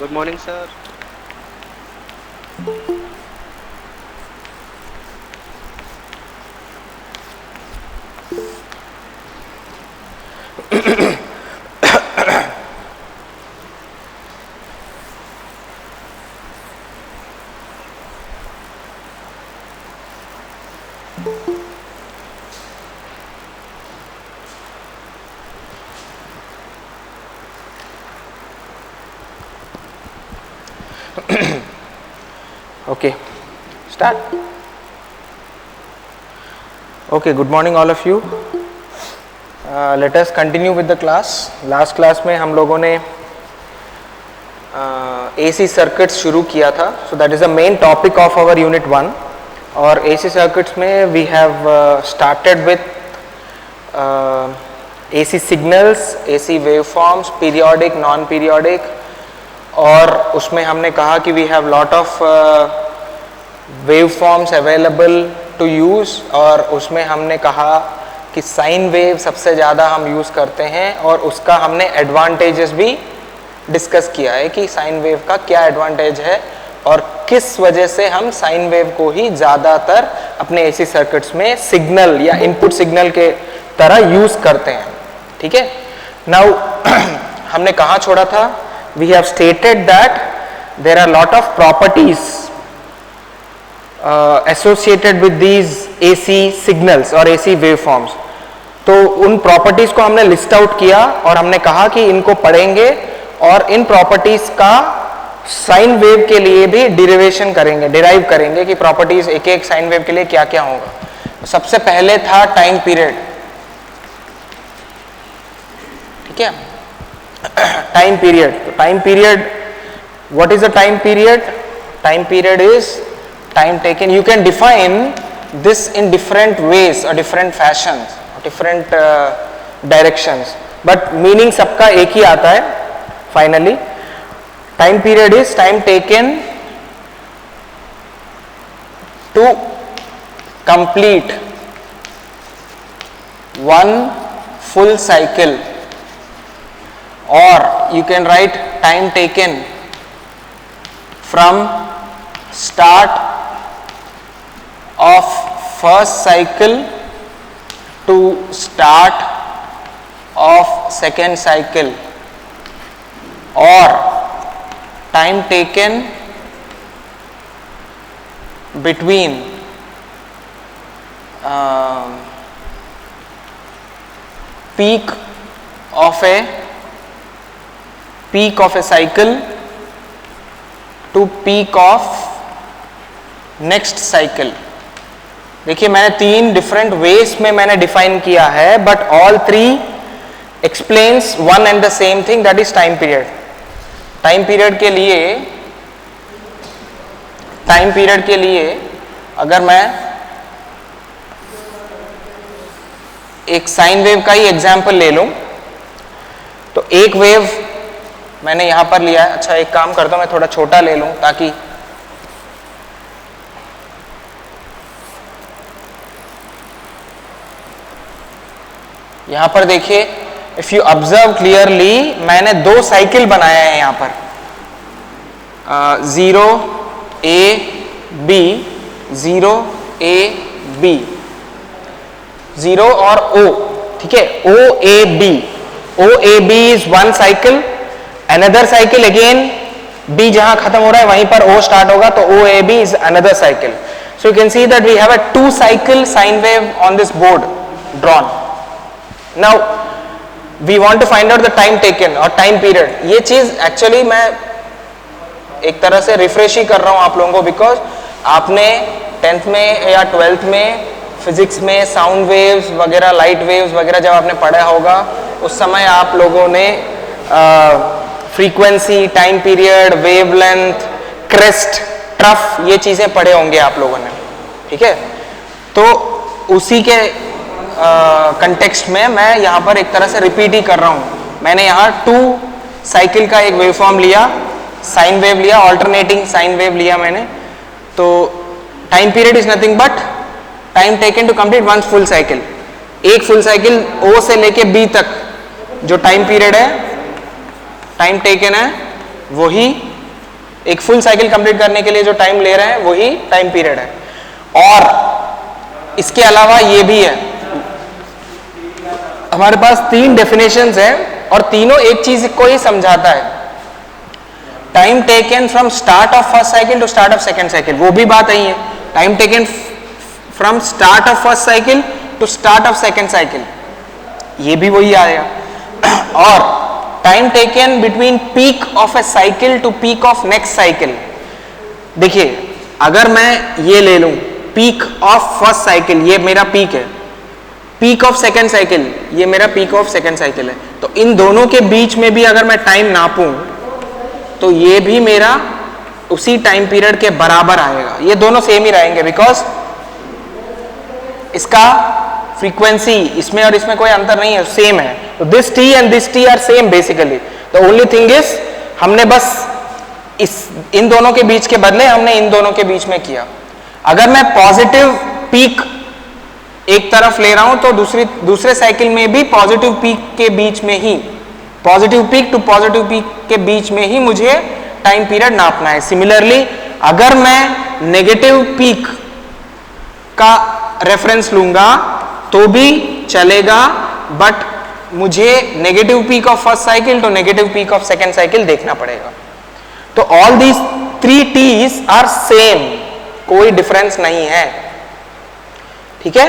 Good morning, sir. Okay, start. Okay, good morning all of you. Let us continue with the class. Last class में हम लोगों ने AC circuits शुरू किया था. So that is the main topic of our unit 1. और AC circuits में we have started with AC signals, AC waveforms, periodic, non-periodic. और उसमें हमने कहा कि we have lot of wave forms available to use, और उसमें हमने कहा कि साइन वेव सबसे ज़्यादा हम यूज़ करते हैं, और उसका हमने एडवांटेजेस भी डिस्कस किया है कि साइन वेव का क्या एडवांटेज है और किस वजह से हम साइन वेव को ही ज़्यादातर अपने एसी सर्किट्स में सिग्नल या इनपुट सिग्नल के तरह यूज़ करते हैं. ठीक है. नाउ हमने कहाँ छोड़ा था? We have stated that there are lot of properties associated with these AC signals और AC waveforms. तो उन properties को हमने list out किया और हमने कहा कि इनको पढ़ेंगे और इन properties का साइन वेव के लिए भी डिरिवेशन करेंगे, डिराइव करेंगे कि properties एक एक साइन वेव के लिए क्या क्या होगा. तो सबसे पहले था टाइम पीरियड. ठीक है. Time period. Time period, what is the time period? Time period is time taken. You can define this in different ways or different fashions or different directions, but meaning सबका एक ही आता है finally. Time period is time taken to complete one full cycle, or you can write time taken from start of first cycle to start of second cycle, or time taken between peak of a cycle to peak of next cycle. देखिए मैंने तीन different ways में मैंने define किया है, but all three explains one and the same thing, that is time period. Time period के लिए अगर मैं एक साइन वेव का ही एग्जांपल ले लूं, तो एक वेव मैंने यहां पर लिया है. अच्छा, एक काम करता हूं, मैं थोड़ा छोटा ले लूं ताकि यहां पर देखिए, इफ यू ऑब्जर्व क्लियरली, मैंने दो साइकिल बनाया है यहां पर, 0 A B, 0 A B, 0 और O. ठीक है. O A B is one cycle. Another cycle again, B जहां खत्म हो रहा है वहीं पर O स्टार्ट होगा, तो OAB is another cycle. So you can see that we have a two cycle sine wave on this board drawn. Now we want to find out the time taken or time period. ये चीज actually मैं एक तरह से refresh ही कर रहा हूं आप लोगों को, बिकॉज आपने 10th में या 12th में फिजिक्स में साउंड वेव्स वगैरह, लाइट वेव्स वगैरह जब आपने पढ़ा होगा, उस समय आप लोगों ने frequency, time period, wavelength, crest, trough, ये चीजें पढ़े होंगे आप लोगों ने. ठीक है. तो उसी के कंटेक्स्ट में मैं यहाँ पर एक तरह से रिपीट ही कर रहा हूँ. मैंने यहाँ 2 साइकिल का एक वेवफॉर्म लिया, साइन वेव लिया, ऑल्टरनेटिंग साइन वेव लिया मैंने. तो time period is nothing but time taken to complete one full cycle. एक फुल साइकिल O से लेके B तक जो टाइम पीरियड है, टाइम टेकन है, वही एक फुल साइकिल कंप्लीट करने के लिए जो टाइम ले रहे हैं वही टाइम पीरियड है। और इसके अलावा ये भी है, हमारे पास 3 डेफिनेशंस हैं और तीनों एक चीज को ही समझाता है, time taken from start of first cycle to start of second cycle, वो भी बात यही है, time taken from start of first cycle to start of second cycle, ये भी वही आएगा। और time taken between peak of a cycle to peak of next cycle, देखिए अगर मैं ये ले लूं पीक ऑफ फर्स्ट साइकिल, ये मेरा पीक है, पीक ऑफ सेकेंड साइकिल ये मेरा पीक ऑफ सेकेंड साइकिल है, तो इन दोनों के बीच में भी अगर मैं टाइम नापूं तो ये भी मेरा उसी टाइम पीरियड के बराबर आएगा, ये दोनों सेम ही रहेंगे बिकॉज इसका फ्रीक्वेंसी इसमें और इसमें कोई अंतर नहीं है, सेम है। तो this T and this T R same basically, the only thing is हमने बस इन दोनों के बीच के बदले हमने इन दोनों के बीच में किया। अगर मैं पॉजिटिव पीक एक तरफ ले रहा हूं तो दूसरे साइकिल में भी पॉजिटिव पीक के बीच में ही, positive peak to positive peak के बीच में ही मुझे टाइम पीरियड नापना है। सिमिलरली अगर मैं नेगेटिव पीक का रेफरेंस लूंगा तो भी चलेगा, बट मुझे negative peak of first cycle तो negative peak of second cycle देखना पड़ेगा। तो all these 3 Ts are same, कोई डिफरेंस नहीं है, ठीक है।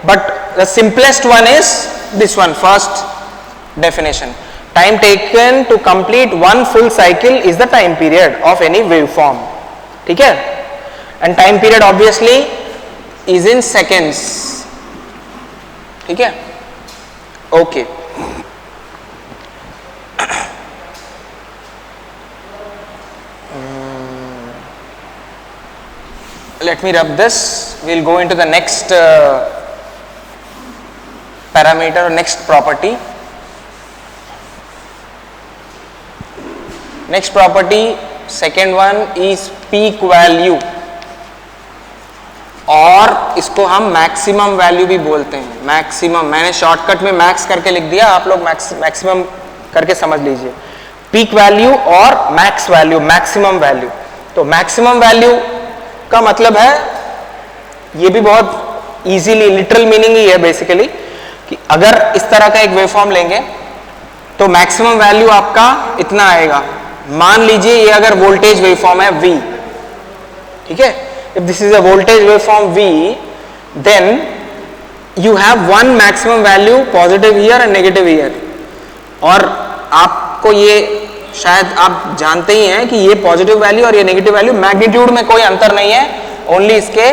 But the simplest one is this one, first definition, time taken to complete one full cycle is the time period of any wave form, ठीक है। And time period obviously is in seconds, ठीक है, okay. Let me rub this. We'll go into the next parameter or next property. Next property, second one is peak value, और इसको हम maximum value भी बोलते हैं। मैक्सिमम मैंने shortcut में मैक्स करके लिख दिया, आप लोग मैक्सिमम करके समझ लीजिए। पीक वैल्यू और मैक्स वैल्यू, मैक्सिमम वैल्यू। तो मैक्सिमम वैल्यू का मतलब है, ये भी बहुत इजीली लिटरल मीनिंग ही है बेसिकली, कि अगर इस तरह का एक वेवफॉर्म लेंगे तो मैक्सिमम वैल्यू आपका इतना आएगा। मान लीजिए ये अगर वोल्टेज वेवफॉर्म है V, ठीक है, if this is a voltage waveform V, then you have one maximum value positive here and negative here. और आपको ये शायद आप जानते ही हैं कि ये पॉजिटिव वैल्यू और ये नेगेटिव वैल्यू मैग्नीट्यूड में कोई अंतर नहीं है, ओनली इसके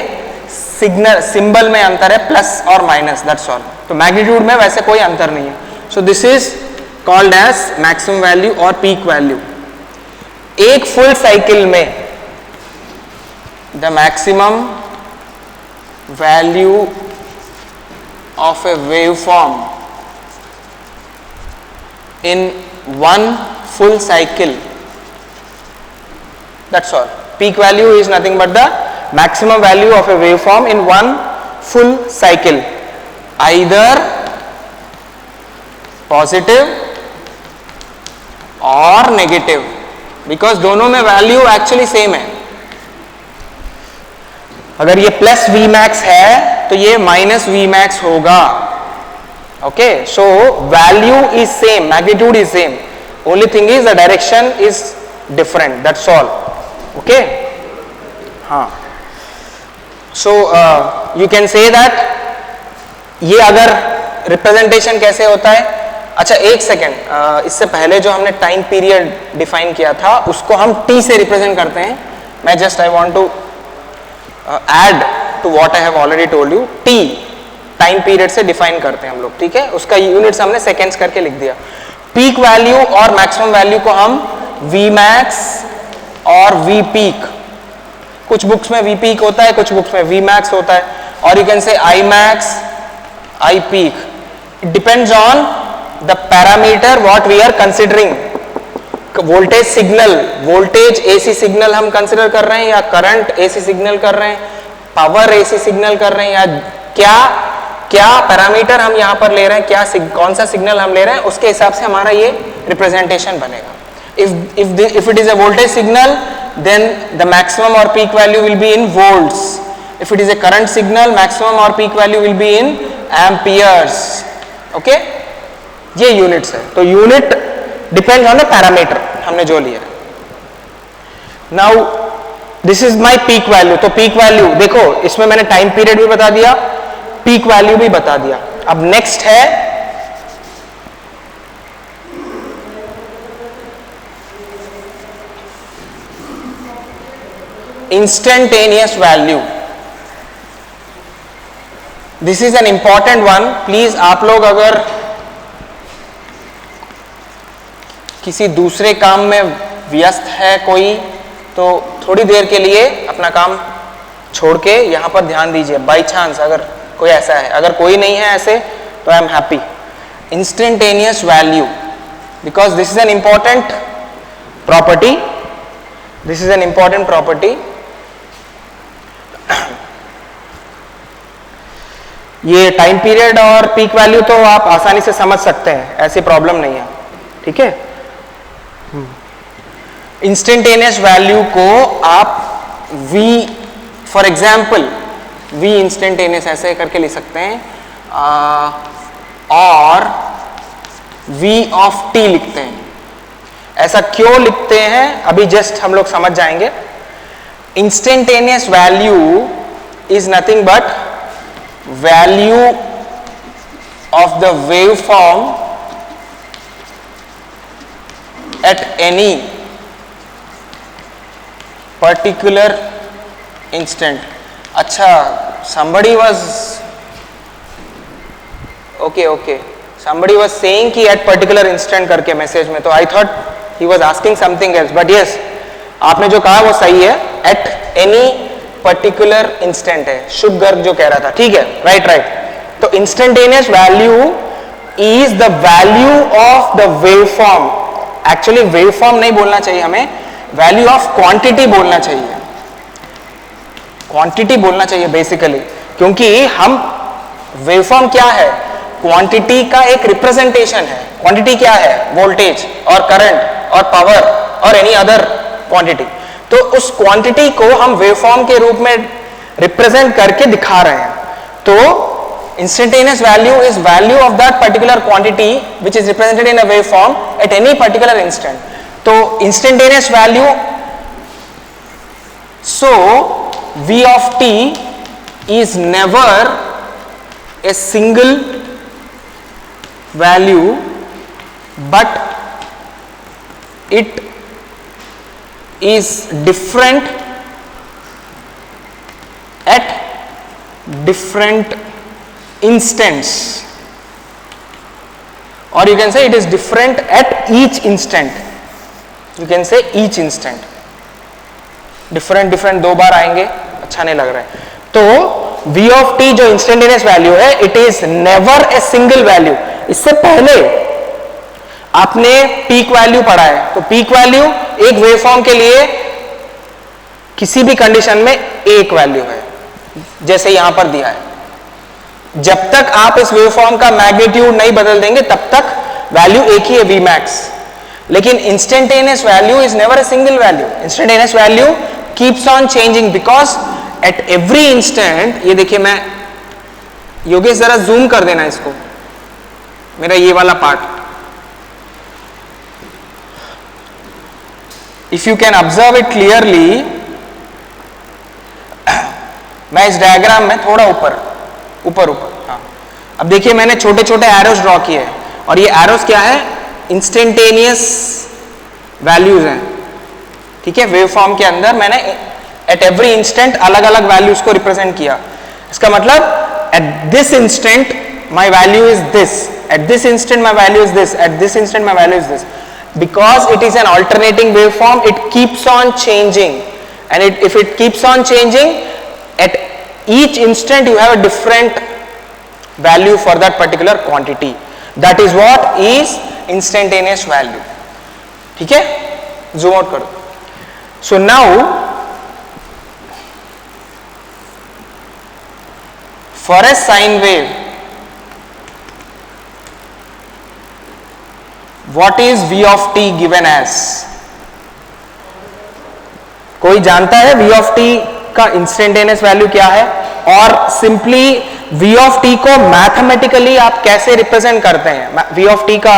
सिंबल में अंतर है, प्लस और माइनस, दैट्स ऑल। तो मैग्नीट्यूड में वैसे कोई अंतर नहीं है। So this is called as maximum value और पीक वैल्यू। एक फुल साइकिल में the maximum value of a waveform in one full cycle, that's all. Peak value is nothing but the maximum value of a waveform in one full cycle, either positive or negative, because दोनों में value actually same है। अगर ये plus V max है तो ये minus V max होगा, okay? So value is same, magnitude is same, only thing is the direction is different, that's all, okay? हाँ, so you can say that ये अगर रिप्रेजेंटेशन कैसे होता है। अच्छा एक सेकेंड, इससे पहले जो हमने टाइम पीरियड डिफाइन किया था उसको हम T से रिप्रेजेंट करते हैं। मैं just I want to add to what I have already told you, T time period से डिफाइन करते हैं हम लोग, ठीक है। उसका यूनिट्स हमने सेकेंड्स करके लिख दिया। पीक वैल्यू और मैक्सिमम वैल्यू को हम Vmax और Vpeak, कुछ बुक्स में Vpeak होता है, कुछ बुक्स में Vmax होता है, और you can say Imax, Ipeak, it depends on the parameter what we are considering. Voltage signal, voltage AC signal हम कंसिडर कर रहे हैं या करंट AC सिग्नल कर रहे हैं, पावर AC सिग्नल कर रहे हैं, या क्या पैरामीटर हम यहाँ पर ले रहे हैं, क्या कौन सा सिग्नल हम ले रहे हैं, उसके हिसाब से हमारा ये रिप्रेजेंटेशन बनेगा। If it is a voltage signal then the maximum or peak value will be in volts. If it is a current signal, maximum or peak value will be in amperes. Okay, ये units है. तो unit depend on the parameter हमने जो लिया. Now this is my peak value. तो peak value देखो, इसमें मैंने टाइम पीरियड भी बता दिया, पीक वैल्यू भी बता दिया. अब नेक्स्ट है instantaneous value. This is an important one. Please आप लोग अगर किसी दूसरे काम में व्यस्त है कोई, तो थोड़ी देर के लिए अपना काम छोड़ के यहां पर ध्यान दीजिए. बाई चांस अगर कोई ऐसा है, अगर कोई नहीं है ऐसे तो I am happy. Instantaneous value, because this is an important property. This is an important property. ये टाइम पीरियड और पीक वैल्यू तो आप आसानी से समझ सकते हैं, ऐसी प्रॉब्लम नहीं है. ठीक है. इंस्टेंटेनियस वैल्यू को आप v, for example v instantaneous ऐसे करके लिख सकते हैं, और v ऑफ t लिखते हैं. ऐसा क्यों लिखते हैं अभी जस्ट हम लोग समझ जाएंगे. Instantaneous value is nothing but value of the wave form at any particular instant. अच्छा, somebody was okay somebody was saying कि at particular instant करके मैसेज में, तो I thought he was asking something else, but yes, आपने जो कहा वो सही है. at any particular instant है, शुभ गर्ग जो कह रहा था. ठीक है, राइट. तो instantaneous value is the value of the waveform. Actually waveform नहीं बोलना चाहिए हमें, वैल्यू ऑफ क्वांटिटी बोलना चाहिए. क्वांटिटी बोलना चाहिए बेसिकली, क्योंकि हम वेवफॉर्म क्या है, क्वांटिटी का एक रिप्रेजेंटेशन है. क्वांटिटी क्या है, वोल्टेज और करंट और पावर और एनी अदर क्वांटिटी. तो उस क्वांटिटी को हम वेवफॉर्म के रूप में रिप्रेजेंट करके दिखा रहे हैं. तो instantaneous value is value of that particular quantity which is represented in a waveform at any particular instant. तो instantaneous value, so v of t is never a single value, but it is different at different instants, or you can say it is different at each instant. You can say each instant. different दो बार आएंगे, अच्छा नहीं लग रहा है. तो v of t जो instantaneous value है, it is never a single value. इससे पहले आपने पीक वैल्यू पढ़ा है. तो पीक वैल्यू एक वेवफॉर्म के लिए किसी भी कंडीशन में एक वैल्यू है, जैसे यहां पर दिया है. जब तक आप इस वेवफॉर्म का मैग्नीट्यूड नहीं बदल देंगे तब तक वैल्यू एक ही है, v max. लेकिन instantaneous value is never a single value. Instantaneous value keeps on changing, because at every instant. ये देखिए, मैं योगेश जरा जूम कर देना इसको, मेरा ये वाला part. If you can observe it clearly, मैं इस डायग्राम में थोड़ा ऊपर हाँ. अब देखिए, मैंने छोटे छोटे एरोस ड्रॉ किए हैं, और ये एरोस क्या है, इंस्टेंटेनियस वैल्यूज हैं. ठीक है, वेवफॉर्म के अंदर मैंने एट एवरी इंस्टेंट अलग अलग वैल्यूज को रिप्रेजेंट किया. इसका मतलब at this instant my value is this, at this instant my value is this, at this instant my value is this. Because it is an alternating waveform, it keeps on changing, and if it keeps on changing at each instant you have a different value for that particular quantity. That is what is instantaneous value. ठीक है, zoom out करो. So now for a sine wave, what is v of t given as? कोई जानता है v of T का instantaneous value क्या है? और सिंपली v ऑफ टी को मैथमेटिकली आप कैसे रिप्रेजेंट करते हैं? v ऑफ टी का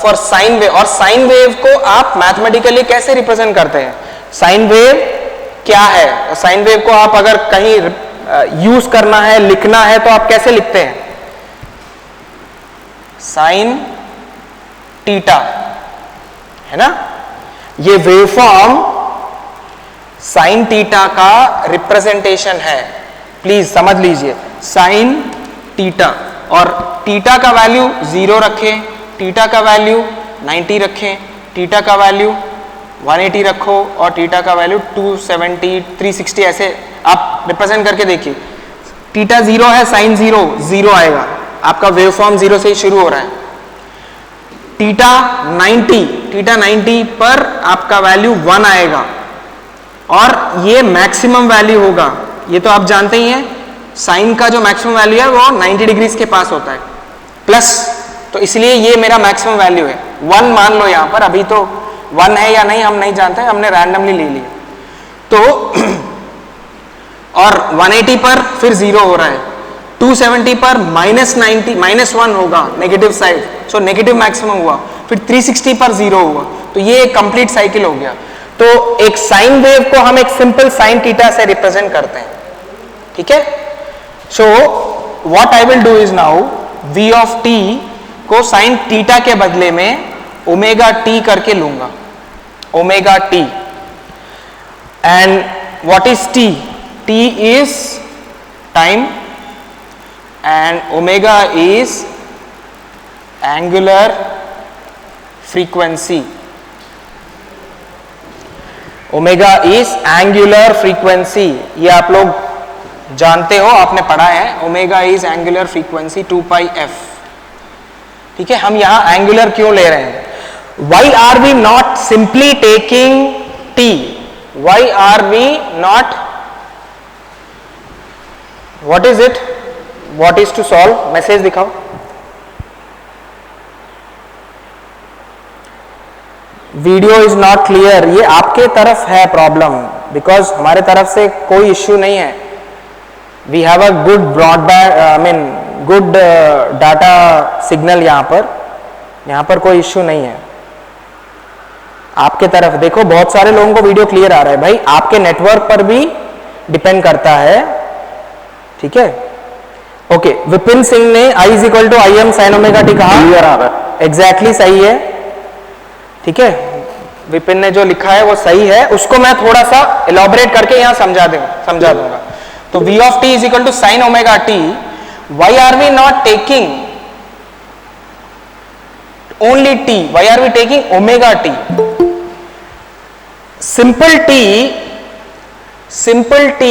फॉर साइन वेव, और साइन वेव को आप मैथमेटिकली कैसे रिप्रेजेंट करते हैं? साइन वेव क्या है? साइन वेव को आप अगर कहीं यूज करना है, लिखना है, तो आप कैसे लिखते हैं? साइन थीटा, है ना? ये वेवफॉर्म साइन थीटा का रिप्रेजेंटेशन है, प्लीज समझ लीजिए। साइन थीटा, और थीटा का वैल्यू 0 रखें, थीटा का वैल्यू 90 रखें, थीटा का वैल्यू 180 रखो, और थीटा का वैल्यू 270, 360, ऐसे आप रिप्रेजेंट करके देखिए। थीटा 0 है, साइन 0 आएगा, आपका वेवफॉर्म 0 से ही शुरू हो रहा है। थीटा 90 पर आपका वैल्यू 1 आएगा, और ये मैक्सिमम वैल्यू होगा। ये तो आप जानते ही हैं, साइन का जो मैक्सिमम वैल्यू है वो 90 डिग्रीज के पास होता है प्लस, तो इसलिए ये मेरा मैक्सिमम वैल्यू है। 1 मान लो यहां पर, अभी तो 1 है या नहीं हम नहीं जानते, हमने रैंडमली ले लिया। तो और 180 पर फिर 0 हो रहा है, 270 पर -1 होगा negative side, so negative maximum हुआ, फिर 360 पर 0 हुआ, तो ये एक कंप्लीट साइकिल हो गया। तो एक साइन वेव को हम एक सिंपल साइन थीटा से रिप्रेजेंट करते हैं, ठीक है? So what I will do is now, v of t को साइन थीटा के बदले में ओमेगा t करके लूंगा, omega t। And what is t? t is time and omega is angular frequency. Omega is angular frequency, ये आप लोग जानते हो, आपने पढ़ा है। Omega is angular frequency 2 pi f, ठीक है? हम यहां एंगुलर क्यों ले रहे हैं? Why are we not simply taking t? Why are we not, what is it? What is to solve? Message दिखाओ। वीडियो इज नॉट क्लियर, ये आपके तरफ है प्रॉब्लम, बिकॉज हमारे तरफ से कोई इश्यू नहीं है। We have a good broadband, good data signal, यहाँ पर कोई इश्यू नहीं है। आपके तरफ देखो, बहुत सारे लोगों को वीडियो क्लियर आ रहा है। भाई आपके नेटवर्क पर भी डिपेंड करता है, ठीक है? ओके, विपिन सिंह ने I is equal to I M sine omega T कहा, एग्जैक्टली सही है, ठीक है? विपिन ने जो लिखा है वो सही है, उसको मैं थोड़ा सा एलॉबरेट करके यहां समझा दूंगा। तो v of t is equal to sine omega T. Why are we not taking only t? Why are we taking omega T? simple t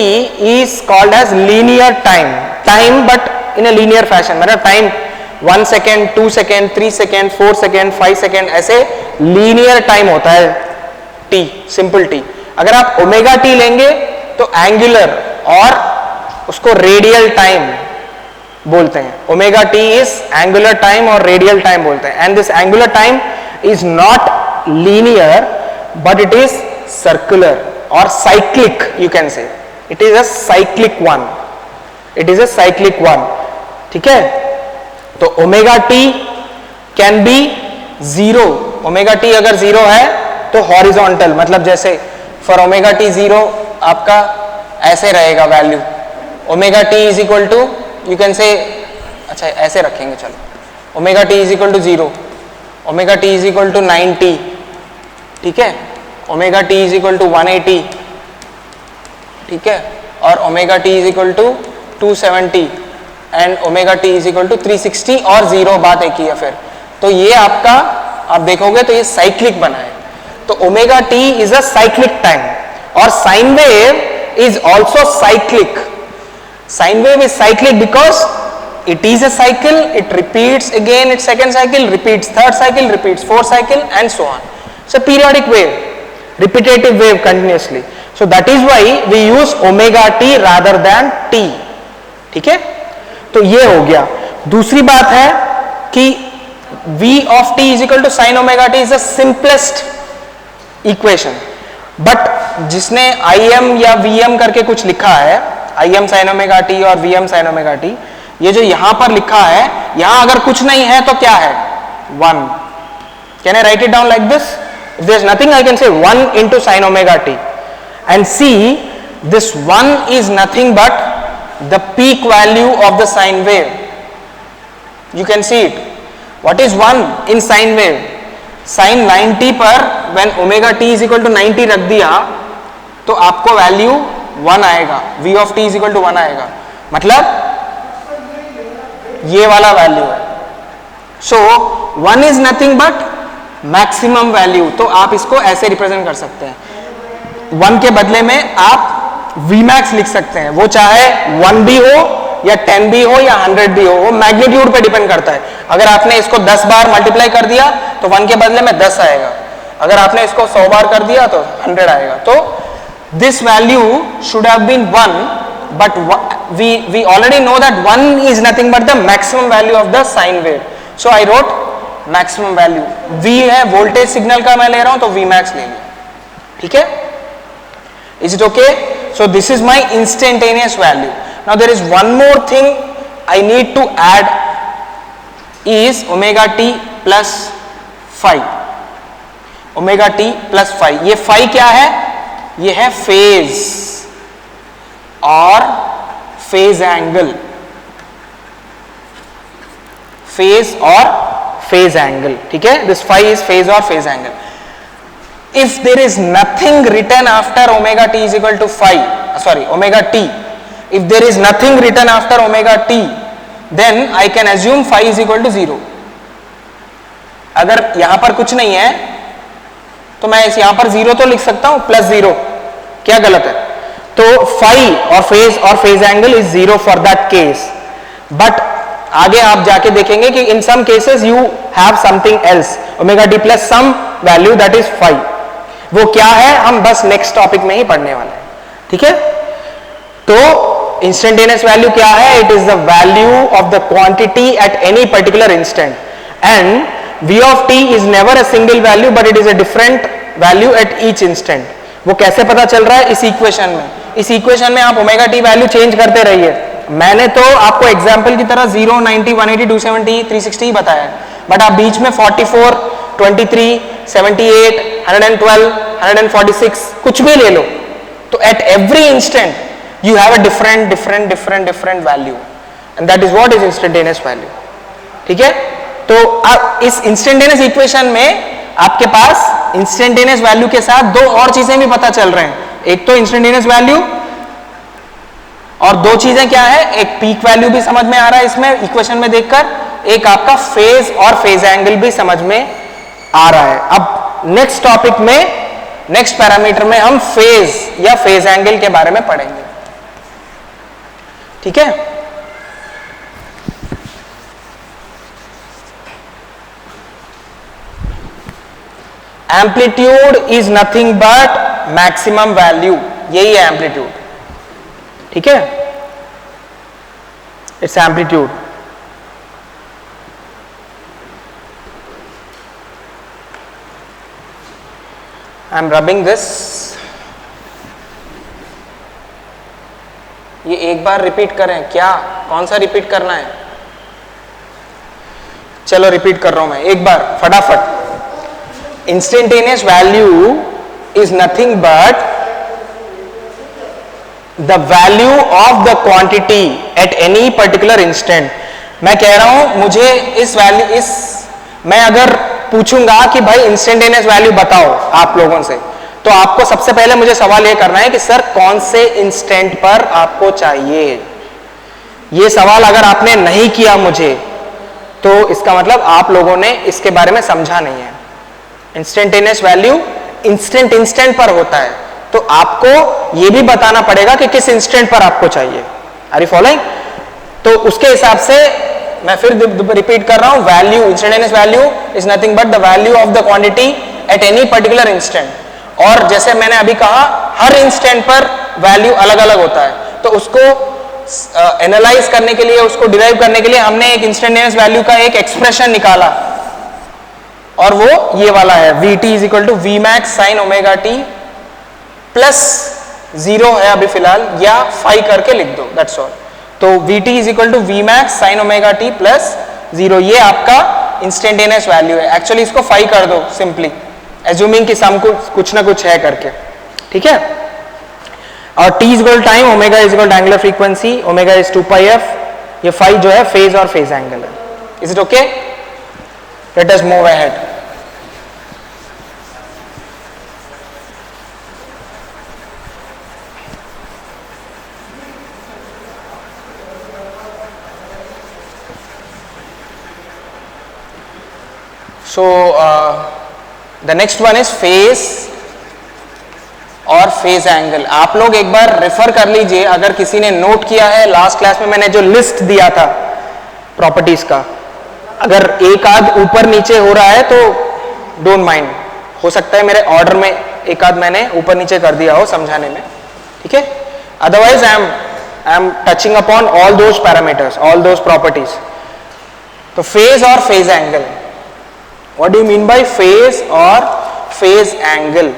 is called as linear time but in a linear fashion, मतलब time 1 second, 2 second, 3 second, 4 second, 5 second, ऐसे linear time होता है t, simple t। अगर आप omega t लेंगे तो angular, और उसको रेडियल टाइम बोलते हैं। Omega t is angular time और रेडियल टाइम बोलते हैं। And this angular time is not linear but it is circular or cyclic, you can say it is a cyclic one, ठीक है? तो omega T can be 0, omega T अगर 0 है तो horizontal, मतलब जैसे फॉर ओमेगा टी 0 आपका ऐसे रहेगा value, omega T is equal to, you can say, अच्छा ऐसे रखेंगे, चलो, omega T is equal to 0, omega T is equal to 90, ठीक है? Omega T is equal to 180, ठीक है? और omega T is equal to 270 and omega T is equal to 360 और 0, बात एक ही है फिर। तो ये आपका, आप देखोगे तो ये साइक्लिक बना है। तो omega T is a cyclic time, और sine wave is also cyclic. Sine wave is cyclic because it is a cycle, it repeats again its second cycle, repeats third cycle, repeats fourth cycle and so on. It's a periodic wave, repetitive wave continuously. So that is why we use omega t rather than t, ठीक है? तो ये हो गया। दूसरी बात है कि v of t is equal to sin omega t is the simplest equation. But जिसने Im या Vm करके कुछ लिखा है, Im sin ओमेगा टी और Vm sin ओमेगा टी, ये जो यहां पर लिखा है, यहां अगर कुछ नहीं है तो क्या है? 1. Can I write it down like this? If there is nothing I can say 1 into sin omega T and see this 1 is nothing but the peak value of the sine wave. You can see it. What is 1 in sine wave? Sin 90 पर when omega t is equal to 90 रख दिया तो आपको value 1 आएगा, v of t is equal to 1 आएगा, मतलब ये वाला वैल्यू है. So 1 is nothing but maximum value. तो आप इसको ऐसे रिप्रेजेंट कर सकते हैं. 1 के बदले में आप Vmax लिख सकते हैं, वो चाहे 1 भी हो या 10 भी हो या 100 भी हो, वो मैग्नीट्यूड पे डिपेंड करता है. अगर आपने इसको 10 बार मल्टीप्लाई कर दिया तो 1 के बदले में 10 आएगा, अगर आपने इसको 100 बार कर दिया तो 100 आएगा. तो this value should have been 1, but we already know that 1 is nothing but the maximum value of the sine wave. So I wrote maximum value. V है वोल्टेज सिग्नल का मैं ले रहा हूं तो Vmax ले लिया. ठीक है? Is it okay? So this is my instantaneous value. Now there is one more thing I need to add is omega t plus phi. Omega t plus phi. ये phi क्या है? ये है phase और phase angle. Phase और phase angle. ठीक है? This phi is phase or phase angle. If there is nothing written after omega t is equal to phi, omega t, if there is nothing written after omega t, then I can assume phi is equal to 0. अगर यहां पर कुछ नहीं है तो मैं यहां पर 0 तो लिख सकता हूं, +0. क्या गलत है? तो phi और phase angle is 0 for that case. But आगे आप जाके देखेंगे कि in some cases you have something else, omega T plus some value that is phi. वो क्या है हम बस नेक्स्ट टॉपिक में ही पढ़ने वाले हैं. ठीक है? तो इंस्टेंटेनियस वैल्यू क्या है? It is the value of the quantity at any particular instant, and v of t is never a single value but it is a different value at each instant. वो कैसे पता चल रहा है? इस equation में. इस इक्वेशन में आप ओमेगा टी वैल्यू चेंज करते रहिए. मैंने तो आपको एग्जांपल की तरह 0, 90, 180, 270, 360 ही बताया, बट आप बीच में 44, 23, 78, 112, 146 कुछ भी ले लो, तो at every instant you have a different value, and that is what is instantaneous value. ठीक है? तो इस इंस्टेंटेनियस इक्वेशन में आपके पास इंस्टेंटेनियस वैल्यू के साथ दो और चीजें भी पता चल रहे हैं. एक तो इंस्टेंटेनियस वैल्यू और दो चीजें क्या है? एक पीक वैल्यू भी समझ में आ रहा है इसमें इक्वेशन में देखकर, एक आपका फेज और फेज एंगल भी समझ में आ रहा है. अब नेक्स्ट टॉपिक में, नेक्स्ट पैरामीटर में हम फेज या फेज एंगल के बारे में पढ़ेंगे. ठीक है? Amplitude is nothing but maximum value. यही है एम्पलीट्यूड. ठीक है? It's amplitude. I am rubbing this. ये एक बार रिपीट करें क्या? कौन सा रिपीट करना है? चलो रिपीट कर रहा हूं मैं एक बार फटाफट. Instantaneous value is nothing but the value of the quantity at any particular instant. मैं कह रहा हूं मुझे इस वैल्यू, मैं अगर पूछूंगा कि भाई इंस्टेंटेनियस वैल्यू बताओ आप लोगों से, तो आपको सबसे पहले मुझे सवाल यह करना है कि सर कौन से इंस्टेंट पर आपको चाहिए. ये सवाल अगर आपने नहीं किया मुझे तो इसका मतलब आप लोगों ने इसके बारे में समझा नहीं है. इंस्टेंटेनियस वैल्यू इंस्टेंट पर होता है, तो आपको यह भी बताना पड़ेगा कि किस इंस्टेंट पर आपको चाहिए. Are you following? तो उसके हिसाब से मैं फिर रिपीट कर रहा हूं. Value, instantaneous value is nothing but the value of the quantity at any particular instant. और जैसे मैंने अभी कहा हर इंस्टेंट पर वैल्यू अलग अलग होता है, तो उसको एनालाइज करने के लिए, उसको डिराइव करने के लिए हमने एक इंस्टेंटेनियस वैल्यू का एक एक्सप्रेशन निकाला, और वो ये वाला है. Vt is equal to Vmax sin omega T plus 0 है अभी फिलहाल, या फाई करके लिख दो, दैट्स ऑल। तो Vt is equal to V max sine omega T plus 0, ये आपका इंस्टेंटेनियस वैल्यू है। एक्चुअली इसको फाई कर दो सिंपली, एज्यूमिंग कि सम कुछ ना कुछ है करके, ठीक है। और t is equal time, omega is equal angular frequency, omega is 2πf, ये फाई जो है फेज और फेज एंगल है। Is it okay? Let us move ahead. So the next one is phase और फेज एंगल। आप लोग एक बार refer कर लीजिए, अगर किसी ने नोट किया है, लास्ट क्लास में मैंने जो लिस्ट दिया था प्रॉपर्टीज का, अगर एक आध ऊपर नीचे हो रहा है तो डोंट माइंड, हो सकता है मेरे ऑर्डर में एक आध मैंने ऊपर नीचे कर दिया हो समझाने में, ठीक है। Otherwise I am touching upon all those parameters, all those properties. तो फेज और phase angle, what do you mean by phase or phase angle?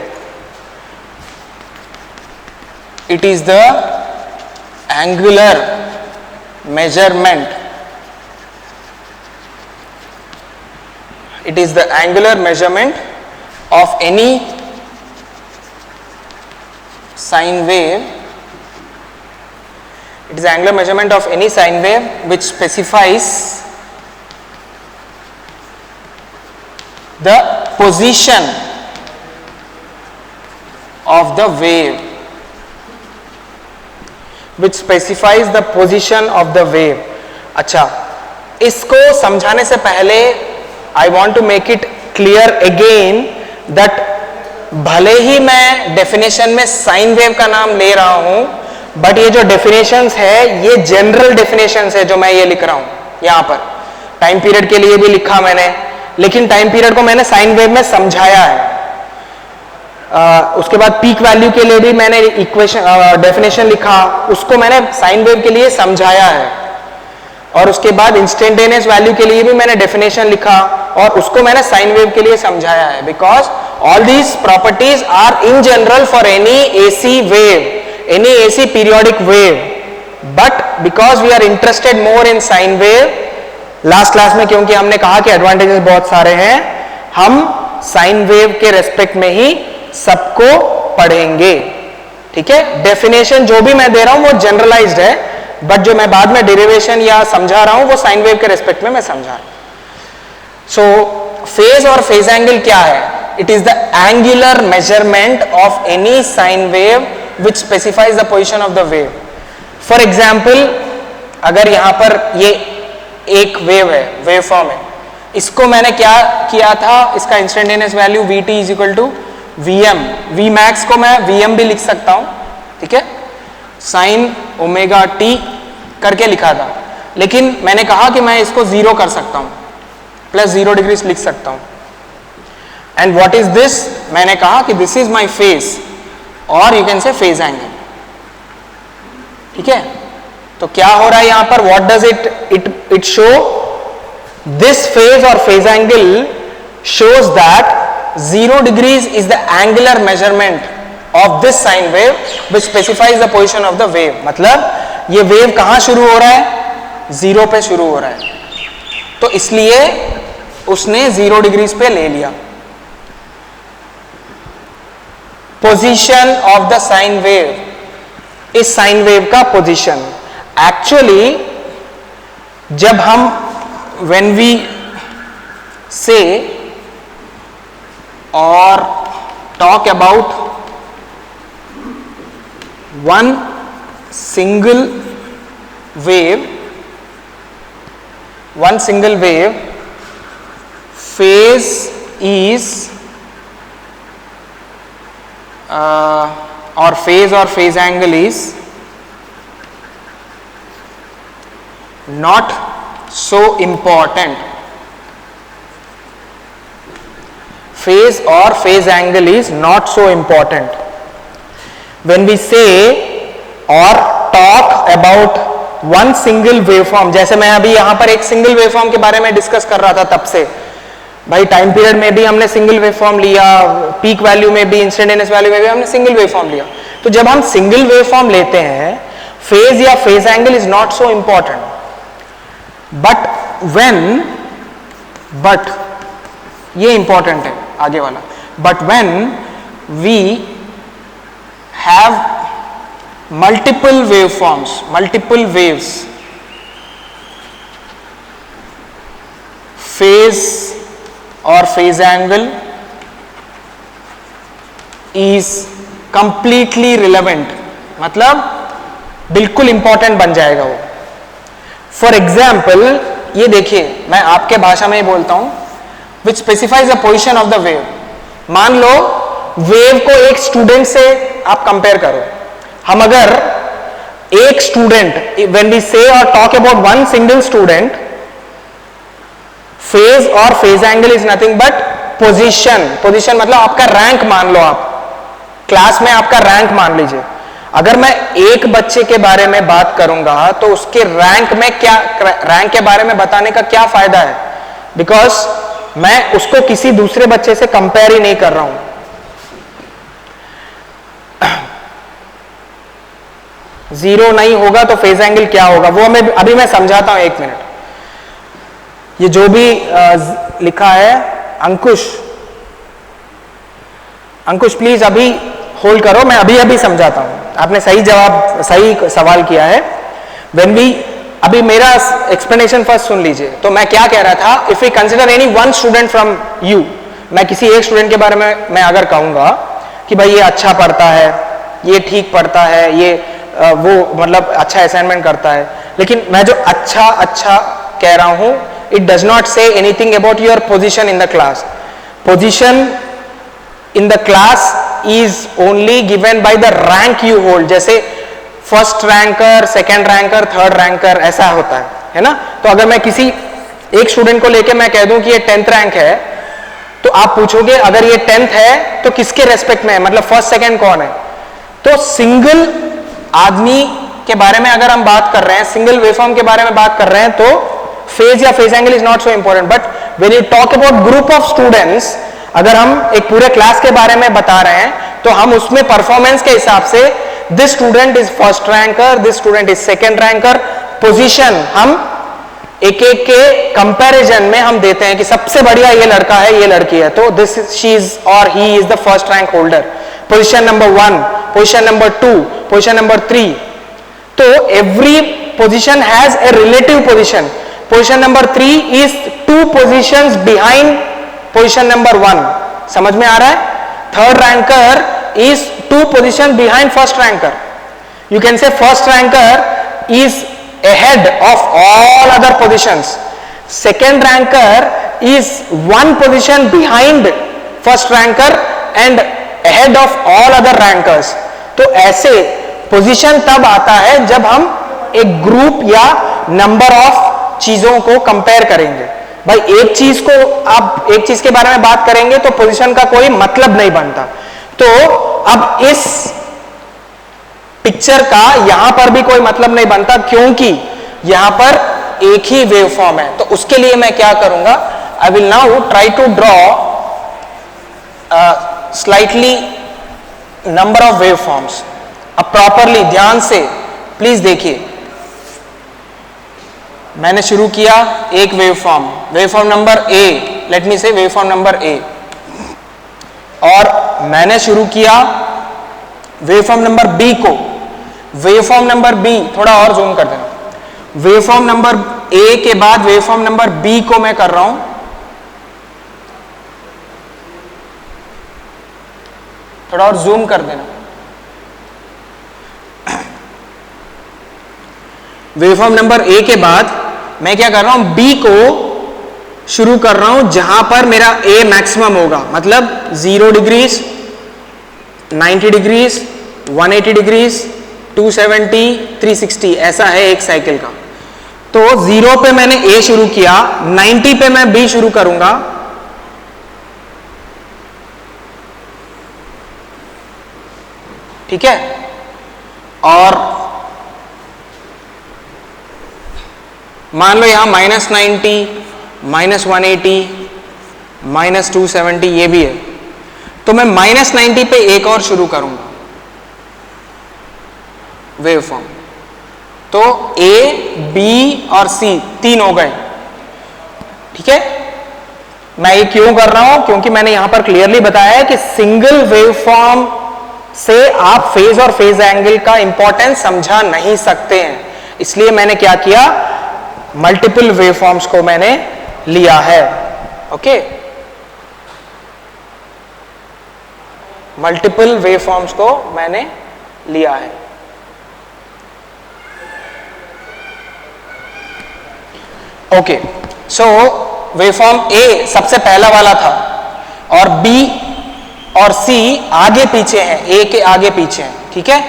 It is the angular measurement, it is the angular measurement of any sine wave, it is angular measurement of any sine wave which specifies the position of the wave, which specifies the position of the wave। अच्छा, इसको समझाने से पहले I want to make it clear again that भले ही मैं definition में sine wave का नाम ले रहा हूं, बट ये जो डेफिनेशंस है ये जनरल डेफिनेशंस है जो मैं ये लिख रहा हूं यहां पर। टाइम पीरियड के लिए भी लिखा मैंने, लेकिन टाइम पीरियड को मैंने साइन वेव में समझाया है। उसके बाद पीक वैल्यू के लिए भी मैंने इक्वेशन डेफिनेशन लिखा, उसको मैंने साइन वेव के लिए समझाया है। और उसके बाद इंस्टेंटेनियस वैल्यू के लिए भी मैंने डेफिनेशन लिखा और उसको मैंने साइन वेव के लिए समझाया है। Because all these properties are in general for any AC wave, any AC periodic wave, but because we are interested more in sine wave, last class में क्योंकि हमने कहा कि एडवांटेजेस बहुत सारे हैं, हम साइन वेव के रेस्पेक्ट में ही सबको पढ़ेंगे, ठीक है। डेफिनेशन जो भी मैं दे रहा हूं वो जनरलाइज्ड है, बट जो मैं बाद में डेरिवेशन या समझा रहा हूं वो साइन वेव के रेस्पेक्ट में मैं समझा रहा हूं। सो फेज और फेज एंगल क्या है? It is the angular measurement of any sine wave which specifies the position of the wave. For example, अगर यहां पर ये एक वेव है, वेव फॉर्म है, इसको मैंने क्या किया था, इसका instantaneous value Vt is equal to Vm, V max को मैं Vm भी लिख सकता हूं, ठीक है, साइन ओमेगा टी करके लिखा था। लेकिन मैंने कहा कि मैं इसको 0 कर सकता हूं, प्लस 0 डिग्री लिख सकता हूं। And what is this? मैंने कहा कि दिस इज माय फेज, और you can say phase angle, ठीक है। तो क्या हो रहा है यहां पर? What does it show? This phase और phase angle shows that 0 degrees is the angular measurement of this sine wave which specifies the position of the wave। मतलब ये वेव कहां शुरू हो रहा है? 0 पे शुरू हो रहा है, तो इसलिए उसने 0 डिग्रीज पे ले लिया। Position of the sine wave, इस साइन वेव का पोजीशन एक्चुअली जब हम when we say or talk about one single wave, phase is or phase angle is not so important. Phase or phase angle is not so important. When we say or talk about one single waveform, जैसे मैं अभी यहाँ पर एक single waveform के बारे में discuss कर रहा था तब से, भाई टाइम पीरियड में भी हमने सिंगल वेव फॉर्म लिया, पीक वैल्यू में भी, इंस्टेंटेनियस वैल्यू में भी हमने सिंगल वेव फॉर्म लिया। तो जब हम सिंगल वेव फॉर्म लेते हैं, फेज या phase angle is not so important, but ये इंपॉर्टेंट है आगे वाला, but when we have multiple wave forms, multiple waves, phase और phase angle is completely relevant, मतलब बिल्कुल इंपॉर्टेंट बन जाएगा वो। फॉर एग्जाम्पल ये देखिए, मैं आपके भाषा में ही बोलता हूं, which specifies the position of the wave. मान लो वेव को एक स्टूडेंट से आप कंपेयर करो। हम अगर एक स्टूडेंट, व्हेन वी से और talk about one single student, phase और phase angle is nothing but position. Position मतलब आपका रैंक मान लो, आप क्लास में आपका रैंक मान लीजिए। अगर मैं एक बच्चे के बारे में बात करूंगा तो उसके रैंक में क्या, रैंक के बारे में बताने का क्या फायदा है, बिकॉज मैं उसको किसी दूसरे बच्चे से कंपेयर ही नहीं कर रहा हूं। जीरो नहीं होगा तो फेज एंगल क्या होगा वो मैं अभी मैं समझाता हूं, एक मिनट। ये जो भी लिखा है, अंकुश प्लीज अभी होल्ड करो, मैं अभी समझाता हूं। आपने सही सवाल किया है। व्हेन वी, अभी मेरा एक्सप्लेनेशन फर्स्ट सुन लीजिए। तो मैं क्या कह रहा था, if we consider any one student from you, मैं किसी एक स्टूडेंट के बारे में मैं अगर कहूंगा कि भाई ये अच्छा पढ़ता है, ये ठीक पढ़ता है, ये वो मतलब अच्छा असाइनमेंट करता है, लेकिन मैं जो अच्छा कह रहा हूं, it does not say anything about your position in the class. Position in the class is only given by the rank you hold. जैसे first ranker, second ranker, third ranker, ऐसा होता है ना। तो अगर मैं किसी एक स्टूडेंट को लेके मैं कह दूं कि ये 10th रैंक है, तो आप पूछोगे अगर ये 10th है तो किसके रेस्पेक्ट में है, मतलब फर्स्ट सेकंड कौन है। तो सिंगल आदमी के बारे में अगर हम बात कर रहे हैं, सिंगल वेवफॉर्म के बारे में बात कर रहे हैं, तो फेज या phase angle is not so important. But when you talk about group of students, अगर हम एक पूरे क्लास के बारे में बता रहे हैं, तो हम उसमें परफॉर्मेंस के हिसाब से this student is first ranker, this student is second ranker, position हम एक के कंपैरिजन में हम देते हैं कि सबसे बढ़िया ये लड़का है, ये लड़की है, तो दिस शी इज और he is the first rank holder, position number 1, position number 2, position number 3। तो every position has a relative position. Position number 3 is 2 positions behind position number 1। समझ में आ रहा है? Third ranker is 2 position behind first ranker. You can say first ranker is ahead of all other positions. Second ranker is 1 position behind first ranker and ahead of all other rankers. तो ऐसे position तब आता है जब हम एक group या number of चीजों को कंपेयर करेंगे। भाई एक चीज को आप एक चीज के बारे में बात करेंगे तो पोजीशन का कोई मतलब नहीं बनता। तो अब इस पिक्चर का यहां पर भी कोई मतलब नहीं बनता, क्योंकि यहां पर एक ही वेव फॉर्म है। तो उसके लिए मैं क्या करूंगा, I will now try to draw slightly number of wave forms. अब प्रॉपरली ध्यान से प्लीज देखिए, मैंने शुरू किया एक wave form number A, let me say wave form number A, और मैंने शुरू किया वेवफॉर्म नंबर बी को। वेवफॉर्म नंबर बी थोड़ा और जूम कर देना। वेवफॉर्म नंबर ए के बाद वेवफॉर्म नंबर बी को मैं कर रहा हूं, थोड़ा और जूम कर देना। वेवफॉर्म नंबर ए के बाद मैं क्या कर रहा हूं, बी को शुरू कर रहा हूं जहां पर मेरा ए मैक्सिमम होगा, मतलब 0 डिग्रीज, 90 डिग्रीज, 180 डिग्रीज, 270, 360, ऐसा है एक साइकिल का। तो 0 पे मैंने ए शुरू किया, 90 पे मैं बी शुरू करूंगा, ठीक है, और मान लो यहां -90, -180, -270 ये भी है, तो मैं -90 पे एक और शुरू करूंगा वेवफॉर्म। तो ए, बी और सी तीन हो गए, ठीक है। मैं ये क्यों कर रहा हूं, क्योंकि मैंने यहां पर क्लियरली बताया है कि सिंगल वेवफॉर्म से आप फेज और फेज एंगल का इंपॉर्टेंस समझा नहीं सकते हैं, इसलिए मैंने क्या किया, मल्टीपल वेवफॉर्म्स को मैंने लिया है। ओके, मल्टीपल वेवफॉर्म्स को मैंने लिया है। ओके, सो वेवफॉर्म ए सबसे पहला वाला था और बी और सी आगे पीछे हैं, ए के आगे पीछे हैं, ठीक है।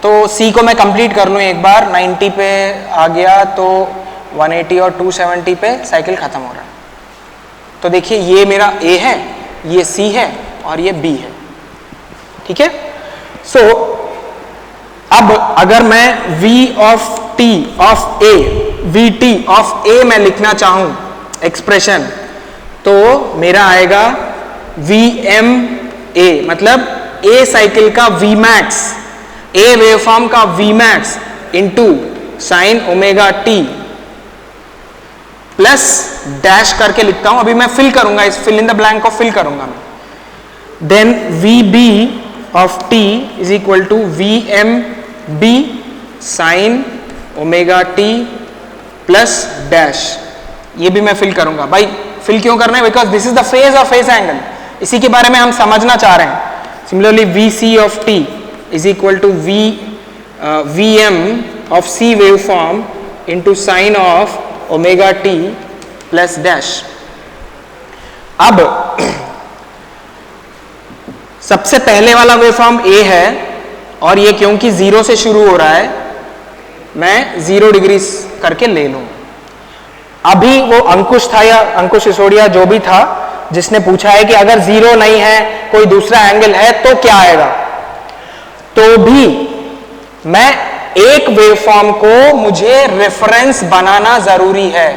तो सी को मैं कंप्लीट कर लूं एक बार, 90 पे आ गया तो 180 और 270 पे साइकिल खत्म हो रहा है। तो देखिए ये मेरा ए है, ये सी है और ये बी है, ठीक है। सो अब अगर मैं V of T of A, VT of A मैं लिखना चाहूं एक्सप्रेशन, तो मेरा आएगा VMA, मतलब A साइकिल का Vmax, A वेवफॉर्म का Vmax into sine omega T plus dash करके लिखता हूं, अभी मैं फिल करूंगा, इस फिल इन द ब्लैंक को फिल करूंगा मैं। Then VB of T is equal to VMB sine omega T plus dash, ये भी मैं फिल करूंगा। भाई फिल क्यों करना है, because this is the phase of phase angle, इसी के बारे में हम समझना चाह रहे हैं। Similarly VC of T is equal to VM of C waveform into sine of omega T plus dash. अब सबसे पहले वाला वेवफॉर्म A है और ये क्योंकि 0 से शुरू हो रहा है, मैं 0 डिग्री करके ले लूं। अभी वो अंकुश था या अंकुश सिसोदिया जो भी था, जिसने पूछा है कि अगर 0 नहीं है कोई दूसरा एंगल है तो क्या आएगा, तो भी मैं एक वेवफॉर्म को मुझे रेफरेंस बनाना जरूरी है,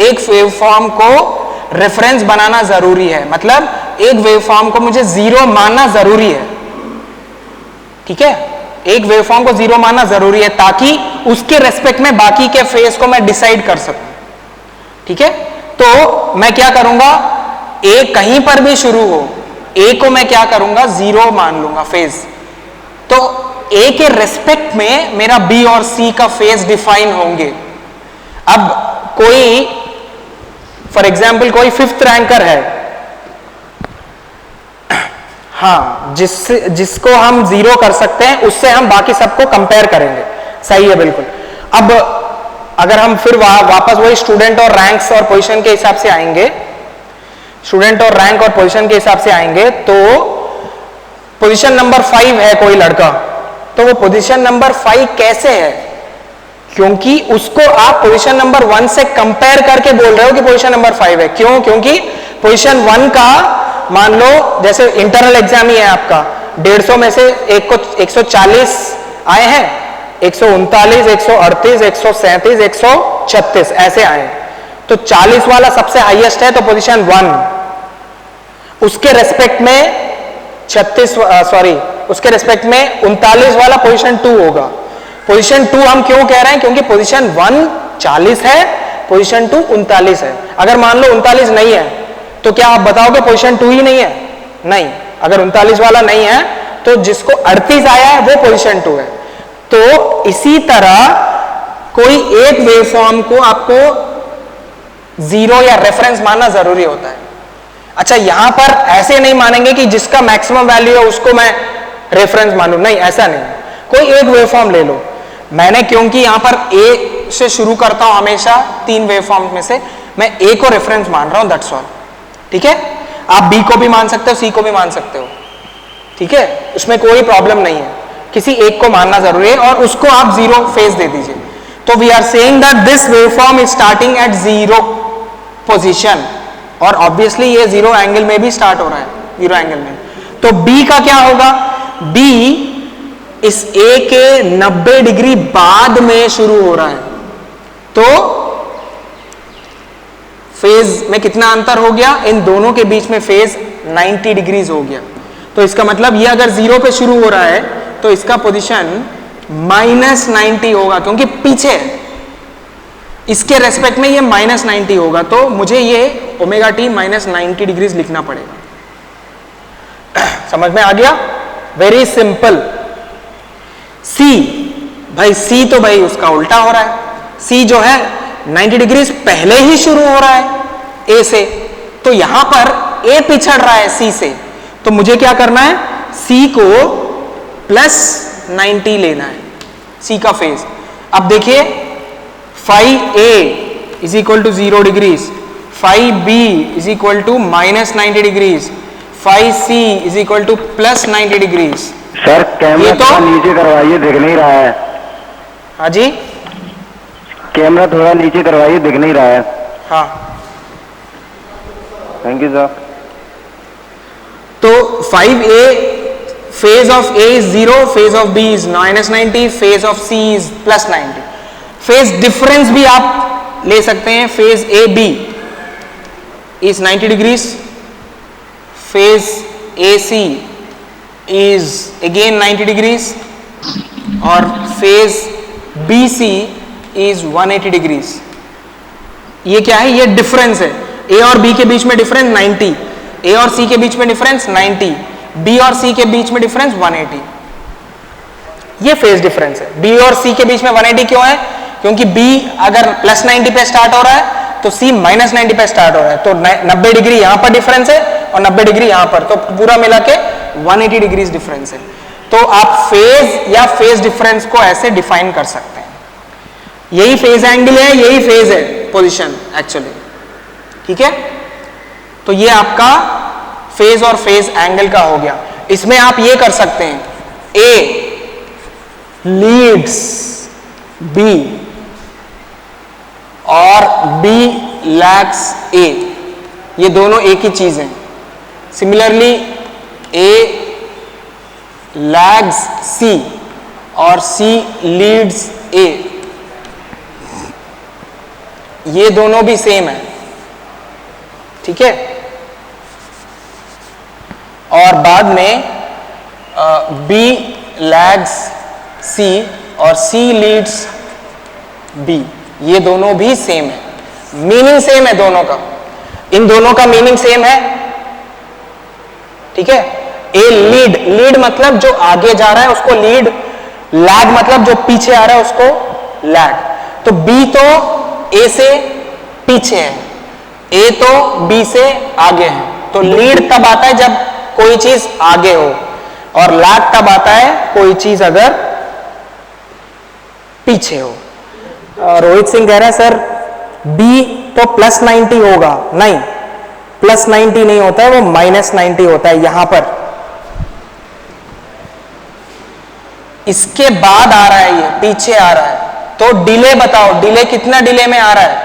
एक वेवफॉर्म को रेफरेंस बनाना जरूरी है, मतलब एक वेवफॉर्म को मुझे 0 मानना जरूरी है, ठीक है। एक वेवफॉर्म को 0 मानना जरूरी है ताकि उसके रेस्पेक्ट में बाकी के फेज को मैं डिसाइड कर सकूं, ठीक है। तो मैं क्या करूंगा, ए कहीं पर भी शुरू हो, ए को मैं क्या करूंगा 0 मान लूंगा फेज, तो ए के रेस्पेक्ट में मेरा बी और सी का फेज डिफाइन होंगे। अब कोई फॉर एग्जाम्पल कोई 5th रैंकर है, हाँ, जिसको हम 0 कर सकते हैं, उससे हम बाकी सबको कंपेयर करेंगे, सही है बिल्कुल। अब अगर हम फिर वापस वही स्टूडेंट और रैंक्स और पोजीशन के हिसाब से आएंगे, स्टूडेंट और रैंक और पोजीशन के हिसाब से आएंगे, तो पोजीशन नंबर 5 है कोई लड़का, तो वो पोजीशन नंबर 5 कैसे है, क्योंकि उसको आप पोजीशन नंबर 1 से कंपेयर करके बोल रहे हो कि पोजीशन नंबर 5 है। क्यों, क्योंकि पोजीशन 1 का मान लो जैसे इंटरनल एग्जाम ही है आपका, 150 में से एक को 140 आए हैं, 139, 138, 137, 136 ऐसे आए, तो 40 वाला सबसे हाईएस्ट है, तो पोजीशन 1, उसके रेस्पेक्ट में 39 वाला पोजीशन 2 होगा। पोजीशन 2 हम क्यों कह रहे हैं, क्योंकि पोजीशन 1 40 है, पोजीशन 2 39 है। अगर मान लो 39 नहीं है, तो क्या आप बताओगे पोजीशन 2 ही नहीं है? नहीं, अगर 39 वाला नहीं है तो जिसको 38 आया है वो पोजीशन 2 है। तो इसी तरह कोई एक वेवफॉर्म को आपको 0 या रेफरेंस मानना जरूरी होता है। अच्छा, यहां पर ऐसे नहीं मानेंगे कि जिसका मैक्सिमम वैल्यू है उसको मैं रेफरेंस मानूं, नहीं, ऐसा नहीं। कोई एक वेवफॉर्म ले लो, मैंने क्योंकि यहां पर ए से शुरू करता हूं हमेशा 3 वेवफॉर्म में से, मैं ए को रेफरेंस मान रहा हूं, दैट्स ऑल, ठीक है। आप बी को भी मान सकते हो, सी को भी मान सकते हो, ठीक है, उसमें कोई प्रॉब्लम नहीं है, किसी एक को मानना जरूरी है और उसको आप 0 फेज दे दीजिए। तो we are saying that this waveform is starting at 0 position, और ऑब्वियसली ये 0 एंगल में भी स्टार्ट हो रहा है, 0 एंगल में। तो बी का क्या होगा, बी इस ए के 90 डिग्री बाद में शुरू हो रहा है, तो फेज में कितना अंतर हो गया, इन दोनों के बीच में फेज 90 डिग्रीज हो गया। तो इसका मतलब ये अगर 0 पे शुरू हो रहा है तो इसका पोजीशन -90 होगा, क्योंकि पीछे इसके रेस्पेक्ट में ये -90 होगा, तो मुझे ये ओमेगा टी -90 डिग्रीज लिखना पड़ेगा। समझ में आ गया? Very simple. सी, भाई सी तो भाई उसका उल्टा हो रहा है, सी जो है 90 डिग्रीज पहले ही शुरू हो रहा है ए से, तो यहां पर ए पिछड़ रहा है सी से, तो मुझे क्या करना है, सी को +90 लेना है, सी का फेज। अब देखिए phi A is equal to 0 degrees, phi B is equal to -90 degrees, phi C is equal to +90 degrees. Sir camera थोड़ा नीचे करवाइए, दिख नहीं रहा है। हाँ जी, कैमरा थोड़ा नीचे करवाइए, दिख नहीं रहा है। हाँ, थैंक यू सर। तो 5a, phase of a is 0, phase of b is -90, phase of c is +90। Phase difference भी आप ले सकते हैं, phase A B is 90 degrees, phase A C is again 90 degrees, और phase B C is 180 degrees. ये क्या है, ये डिफरेंस है, ए और बी के बीच में डिफरेंस 90, ए और सी के बीच में डिफरेंस 90, बी और सी के बीच में डिफरेंस 180। ये फेज डिफरेंस है। बी और सी के बीच में 180 क्यों है, क्योंकि बी अगर +90 पे स्टार्ट हो रहा है तो सी -90 पे स्टार्ट हो रहा है, तो 90 डिग्री यहां पर डिफरेंस है और 90 डिग्री यहां पर, तो पूरा मिला के 180 डिग्रीज डिफरेंस है। तो आप फेज या फेज डिफरेंस को ऐसे डिफाइन कर सकते हैं, यही फेज एंगल है, यही फेज है पोजीशन एक्चुअली, ठीक है। तो ये आपका फेज और फेज एंगल का हो गया। इसमें आप ये कर सकते हैं, ए लीड्स बी और बी लैग्स ए, ये दोनों एक ही चीज है। सिमिलरली ए लैग्स सी और सी लीड्स ए, ये दोनों भी सेम है, ठीक है। और बाद में बी लैग्स सी और सी लीड्स बी, ये दोनों भी सेम है, मीनिंग सेम है दोनों का, इन दोनों का मीनिंग सेम है, ठीक है। ए लीड, लीड मतलब जो आगे जा रहा है उसको लीड, लैग मतलब जो पीछे आ रहा है उसको लैग। तो बी तो ए से पीछे है, ए तो बी से आगे है, तो लीड तब आता है जब कोई चीज आगे हो, और लैग तब आता है कोई चीज अगर पीछे हो। रोहित सिंह कह रहे हैं सर बी तो +90 होगा, नहीं, +90 नहीं होता है, वो -90 होता है यहां पर, इसके बाद आ रहा है, ये पीछे आ रहा है। तो डिले बताओ, डिले कितना डिले में आ रहा है?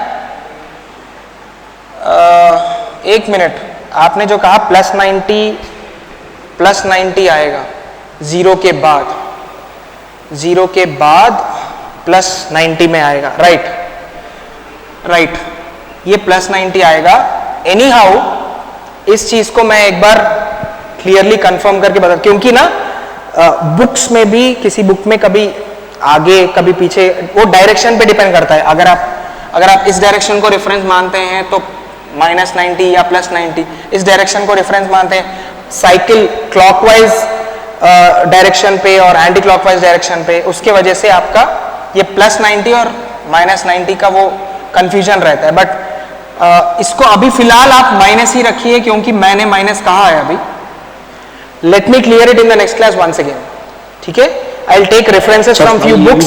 एक मिनट, आपने जो कहा +90 आएगा 0 के बाद, 0 के बाद +90 में आएगा, राइट राइट, ये +90 आएगा। एनी हाउ इस चीज को मैं एक बार क्लियरली कंफर्म करके बता, क्योंकि ना बुक्स में भी, किसी बुक में कभी आगे कभी पीछे, वो डायरेक्शन पे डिपेंड करता है। अगर आप इस डायरेक्शन को रेफरेंस मानते हैं तो -90 या +90, इस डायरेक्शन को रेफरेंस मानते हैं, साइकिल क्लॉकवाइज डायरेक्शन पे और एंटी क्लॉकवाइज डायरेक्शन पे, उसके वजह से आपका ये +90 और -90 का वो कंफ्यूजन रहता है। बट इसको अभी फिलहाल आप माइनस ही रखिए, क्योंकि मैंने माइनस कहा है अभी। Let me clear it in the next class once again, ठीक है। I will take references from few books,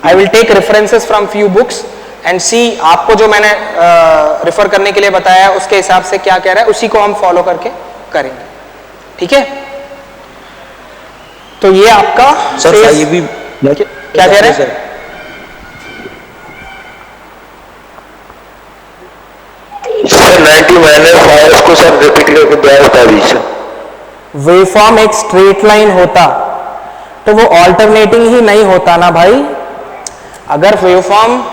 I will take references from few books and see आपको जो मैंने रेफर करने के लिए बताया उसके हिसाब से क्या कह रहा है, उसी को हम फॉलो करके करेंगे, ठीक है। तो ये आपका सर ये भी क्या कह रहे हैं? सर 90 - को सर रिपीट करके बता दीजिए। वेवफॉर्म एक स्ट्रेट लाइन होता तो वो ऑल्टरनेटिंग ही नहीं होता ना भाई। अगर वेवफॉर्म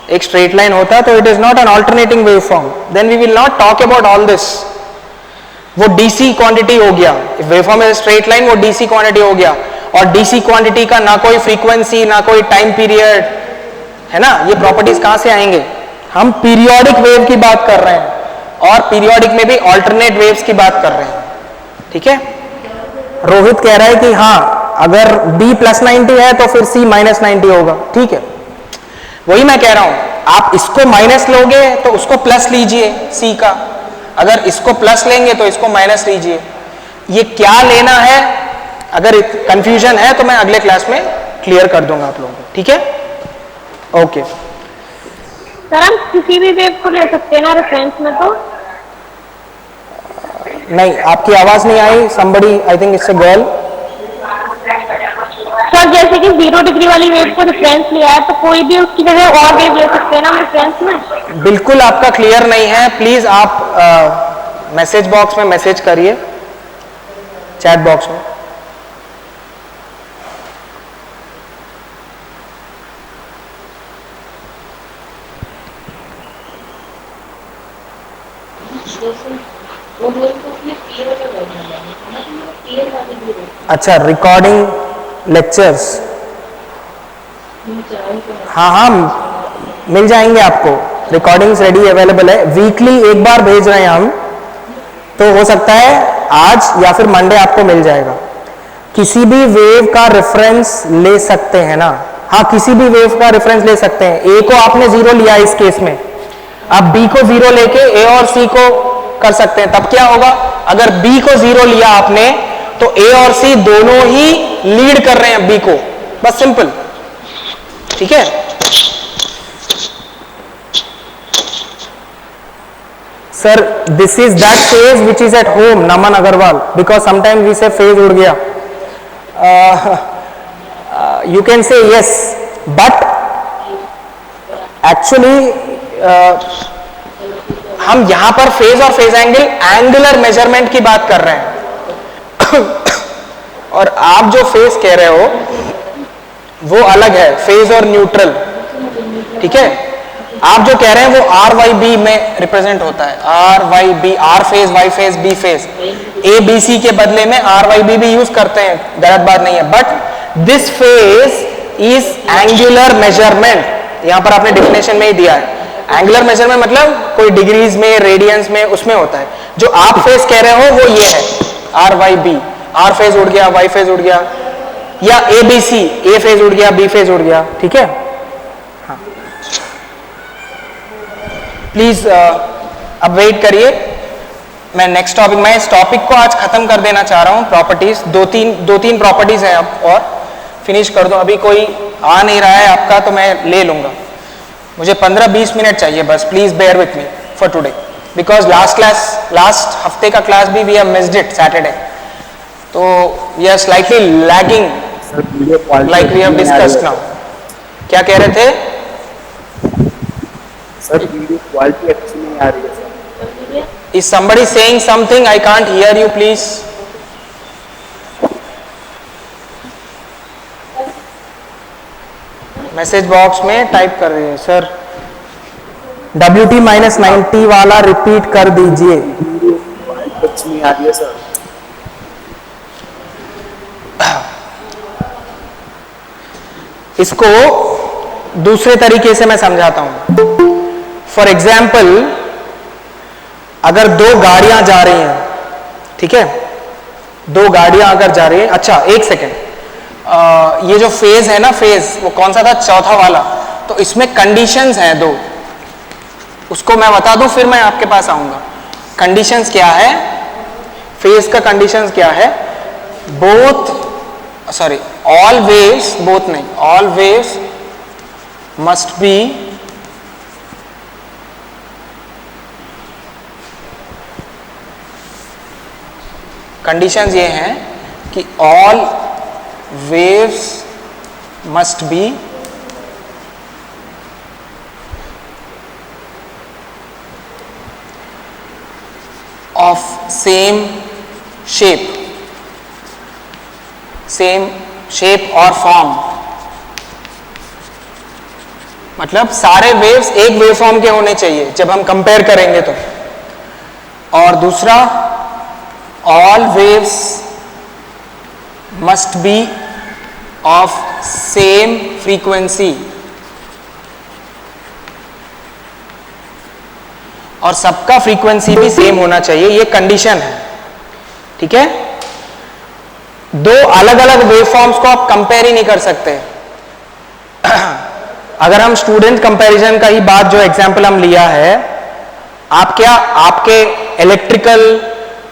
एक स्ट्रेट लाइन होता तो it is not an alternating wave form, then we will not talk about all this. वो डीसी क्वांटिटी हो गया. If wave form is straight line, वो डीसी क्वांटिटी हो गया. और डीसी क्वांटिटी का ना कोई फ्रीक्वेंसी ना कोई टाइम पीरियड है ना. ये प्रॉपर्टीज कहां से आएंगे? हम पीरियोडिक वेव की बात कर रहे हैं और पीरियोडिक में भी ऑल्टरनेट वेव्स की बात कर रहे हैं. ठीक है. रोहित कह रहा है कि हाँ, अगर B +90 है तो फिर C -90 होगा. ठीक है, वही मैं कह रहा हूं. आप इसको माइनस लोगे तो उसको प्लस लीजिए C का, अगर इसको प्लस लेंगे तो इसको माइनस लीजिए. ये क्या लेना है, अगर कंफ्यूजन है तो मैं अगले क्लास में क्लियर कर दूंगा आप लोगों को. ठीक है, ओके. सर हम किसी भी वेव को ले सकते हैं ना रेफरेंस में? तो नहीं, आपकी आवाज नहीं आई. somebody, I think it's a girl. Sir जैसे कि 0 डिग्री वाली वेव को रेफरेंस लिया है तो कोई भी उसकी जगह और वेव ले सकते हैं ना रेफरेंस में? बिल्कुल आपका क्लियर नहीं है. प्लीज आप मैसेज बॉक्स में मैसेज करिए, चैट बॉक्स में. अच्छा, रिकॉर्डिंग लेक्चर्स, हाँ हाँ मिल जाएंगे आपको. रिकॉर्डिंग्स रेडी अवेलेबल है. वीकली एक बार भेज रहे हैं हम, तो हो सकता है आज या फिर मंडे आपको मिल जाएगा. किसी भी वेव का रेफरेंस ले सकते हैं ना? हाँ, किसी भी वेव का रेफरेंस ले सकते हैं. ए को आपने 0 लिया इस केस में, आप B को 0 लेके A और C को कर सकते हैं. तब क्या होगा, अगर B को 0 लिया आपने तो A और C दोनों ही लीड कर रहे हैं B को. बस सिंपल. ठीक है. Sir this is that phase which is at home, Naman Agarwal, because sometime we say phase उड़ गया. You can say yes, but actually हम यहां पर फेज और फेज एंगल एंगुलर मेजरमेंट की बात कर रहे हैं. और आप जो फेज कह रहे हो वो अलग है, फेज और न्यूट्रल. ठीक है. आप जो कह रहे हैं वो RYB में रिप्रेजेंट होता है. RYB, R phase, Y phase, B phase. ABC के बदले में RYB भी यूज करते हैं, गलत बात नहीं है. But this phase is angular measurement. यहां पर आपने डिफिनेशन में ही दिया है. एंगुलर मेजरमेंट मतलब कोई डिग्रीज में, रेडियंस में, उसमें होता है. जो आप फेज कह रहे हो वो ये है RYB. R फेज उड़ गया, Y फेज उड़ गया, या ABC, A फेज उड़ गया, B फेज उड़ गया. ठीक है. हाँ, प्लीज अब वेट करिए. मैं नेक्स्ट टॉपिक, मैं इस टॉपिक को आज खत्म कर देना चाह रहा हूं. प्रॉपर्टीज दो तीन प्रॉपर्टीज हैं अब, और फिनिश कर दो. अभी कोई आ नहीं रहा है आपका तो मैं ले लूंगा. मुझे 15-20 मिनट चाहिए बस. Please bear with me for today, because last हफ्ते का क्लास भी we have missed it Saturday, तो we are slightly lagging like we have discussed now. क्या कह रहे थे सर? वीडियो क्वालिटी अच्छी नहीं आ रही है sir. Is somebody saying something? I can't hear you. Please message box में टाइप कर रहे हैं. सर WT -90 वाला रिपीट कर दीजिए. अच्छी नहीं आ रही है सर. इसको दूसरे तरीके से मैं समझाता हूं. फॉर एग्जाम्पल, अगर 2 गाड़ियां जा रही हैं, ठीक है, 2 गाड़ियां अगर जा रही हैं. अच्छा एक सेकेंड, ये जो फेज है ना, फेज वो कौन सा था? चौथा वाला. तो इसमें कंडीशंस हैं 2, उसको मैं बता दूं फिर मैं आपके पास आऊंगा. कंडीशंस क्या है फेज का? कंडीशंस क्या है? ऑल वेव्स, बोथ नहीं, all waves must be conditions ये हैं कि all waves must be of same shape or form. मतलब सारे वेव्स एक वेवफॉर्म के होने चाहिए जब हम कंपेयर करेंगे तो। और दूसरा, all waves must be of same frequency, और सबका फ्रीक्वेंसी भी सेम होना चाहिए, ये कंडीशन है। ठीक है, दो अलग अलग वेवफॉर्म्स को आप कंपेयर ही नहीं कर सकते। अगर हम स्टूडेंट कंपैरिजन का ही बात, जो एग्जांपल हम लिया है, आप क्या आपके इलेक्ट्रिकल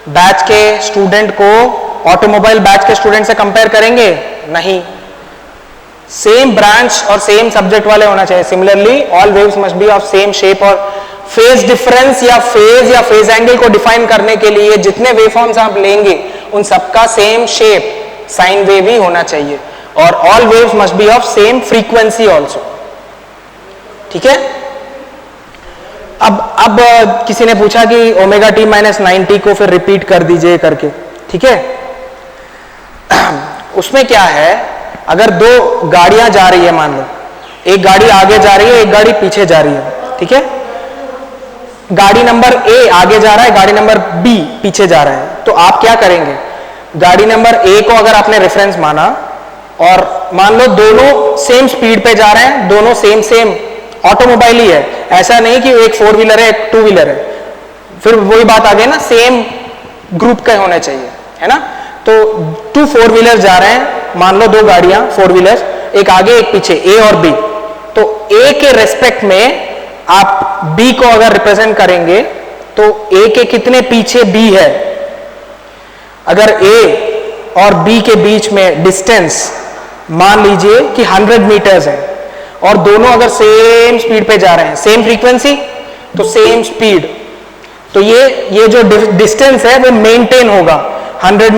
बैच के स्टूडेंट को ऑटोमोबाइल बैच के स्टूडेंट से कंपेयर करेंगे? नहीं, सेम ब्रांच और सेम सब्जेक्ट वाले होना चाहिए। Similarly all waves must be of same shape, और फेज डिफरेंस या फेज एंगल को डिफाइन करने के लिए जितने वेवफॉर्म्स आप लेंगे उन सबका सेम शेप, साइन वेव ही होना चाहिए। और all waves must be of same frequency also. ठीक है, अब किसी ने पूछा कि ओमेगा टी माइनस 90 को फिर रिपीट कर दीजिए करके। ठीक है, उसमें क्या है, अगर दो गाड़ियां जा रही है, मान लो एक गाड़ी आगे जा रही है, एक गाड़ी पीछे जा रही है। ठीक है, गाड़ी नंबर ए आगे जा रहा है, गाड़ी नंबर बी पीछे जा रहा है, तो आप क्या करेंगे? गाड़ी नंबर ए को अगर आपने रेफरेंस माना और मान लो दोनों सेम स्पीड पे जा रहे हैं, दोनों सेम ऑटोमोबाइल ही है, ऐसा नहीं कि एक 4 व्हीलर है एक 2 व्हीलर है, फिर वही बात आ गई ना, सेम ग्रुप के होने चाहिए, है ना। तो 2 4 व्हीलर जा रहे हैं, मान लो 2 गाड़ियां 4 व्हीलर, एक आगे एक पीछे, ए और बी, तो ए के रेस्पेक्ट में आप बी को अगर रिप्रेजेंट करेंगे तो ए के कितने पीछे बी है? अगर ए और बी के बीच में डिस्टेंस मान लीजिए कि 100 मीटर्स है, और दोनों अगर सेम स्पीड पे जा रहे हैं, सेम फ्रीक्वेंसी तो सेम स्पीड, तो ये जो डिस्टेंस है वो मेंटेन होगा, 100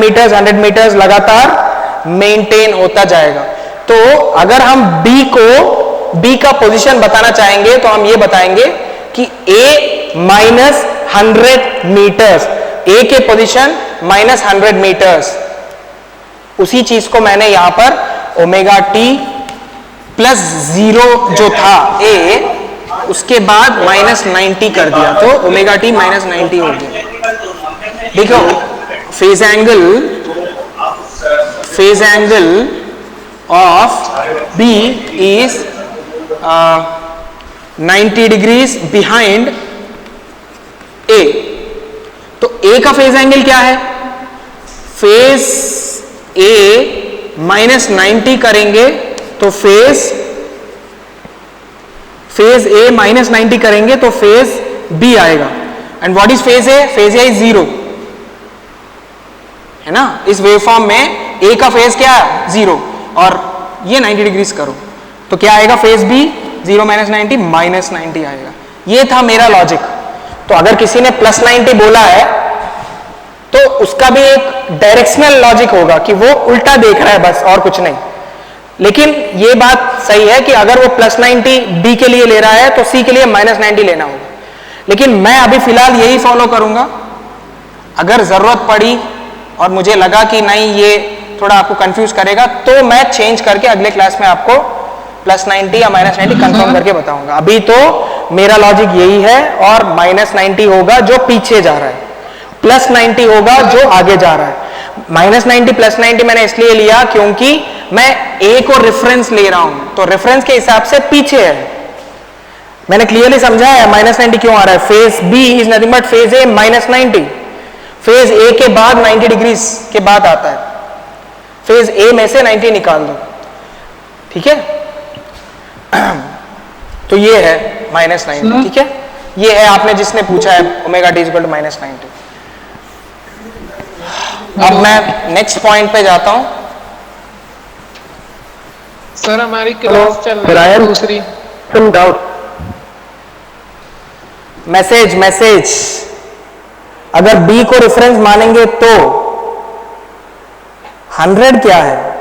मीटर्स लगातार मेंटेन होता जाएगा। तो अगर हम बी का पोजीशन बताना चाहेंगे तो हम ये बताएंगे कि ए माइनस 100 मीटर्स, ए के पोजीशन माइनस 100 मीटर्स, उसी चीज को मैंने यहां पर ओमेगा टी प्लस 0 जो था ए, उसके बाद माइनस 90 कर दिया, तो ओमेगा टी माइनस 90 हो गया। देखो phase angle of B is 90 degrees behind A. तो ए का फेज एंगल क्या है? फेज ए माइनस 90 करेंगे तो फेज ए माइनस 90 करेंगे तो फेज बी आएगा। And what is phase A? Phase A is 0, है ना। इस वेवफॉर्म में ए का फेज क्या है? 0, और ये 90 डिग्रीज करो तो क्या आएगा? फेज बी 0 माइनस 90 माइनस 90 आएगा। ये था मेरा लॉजिक। तो अगर किसी ने प्लस 90 बोला है तो उसका भी एक डायरेक्शनल लॉजिक होगा कि वो उल्टा देख रहा है, बस और कुछ नहीं। लेकिन ये बात सही है कि अगर वो प्लस 90 बी के लिए ले रहा है तो सी के लिए माइनस 90 लेना होगा। लेकिन मैं अभी फिलहाल यही फॉलो करूंगा। अगर जरूरत पड़ी और मुझे लगा कि नहीं ये थोड़ा आपको कंफ्यूज करेगा तो मैं चेंज करके अगले क्लास में आपको प्लस 90 या माइनस 90 कंफर्म करके बताऊंगा। अभी तो मेरा लॉजिक यही है, और माइनस 90 होगा जो पीछे जा रहा है, प्लस 90 होगा जो आगे जा रहा है। माइनस 90 प्लस 90 मैंने इसलिए लिया क्योंकि मैं ए को रेफरेंस ले रहा हूं, तो रेफरेंस के हिसाब से पीछे है। मैंने क्लियरली समझाया है माइनस 90 क्यों आ रहा है। Phase B is nothing but phase A minus 90, phase A के बाद 90 डिग्री के बाद आता है, फेज ए में से 90 निकाल दो, ठीक है। तो ये है माइनस 90, ठीक है। ये है आपने जिसने पूछा है omega T equal to minus 90। अब मैं नेक्स्ट पॉइंट पे जाता हूं। सर हमारी क्लास चल रही है दूसरी। डाउट मैसेज अगर बी को रेफरेंस मानेंगे तो 100 क्या है?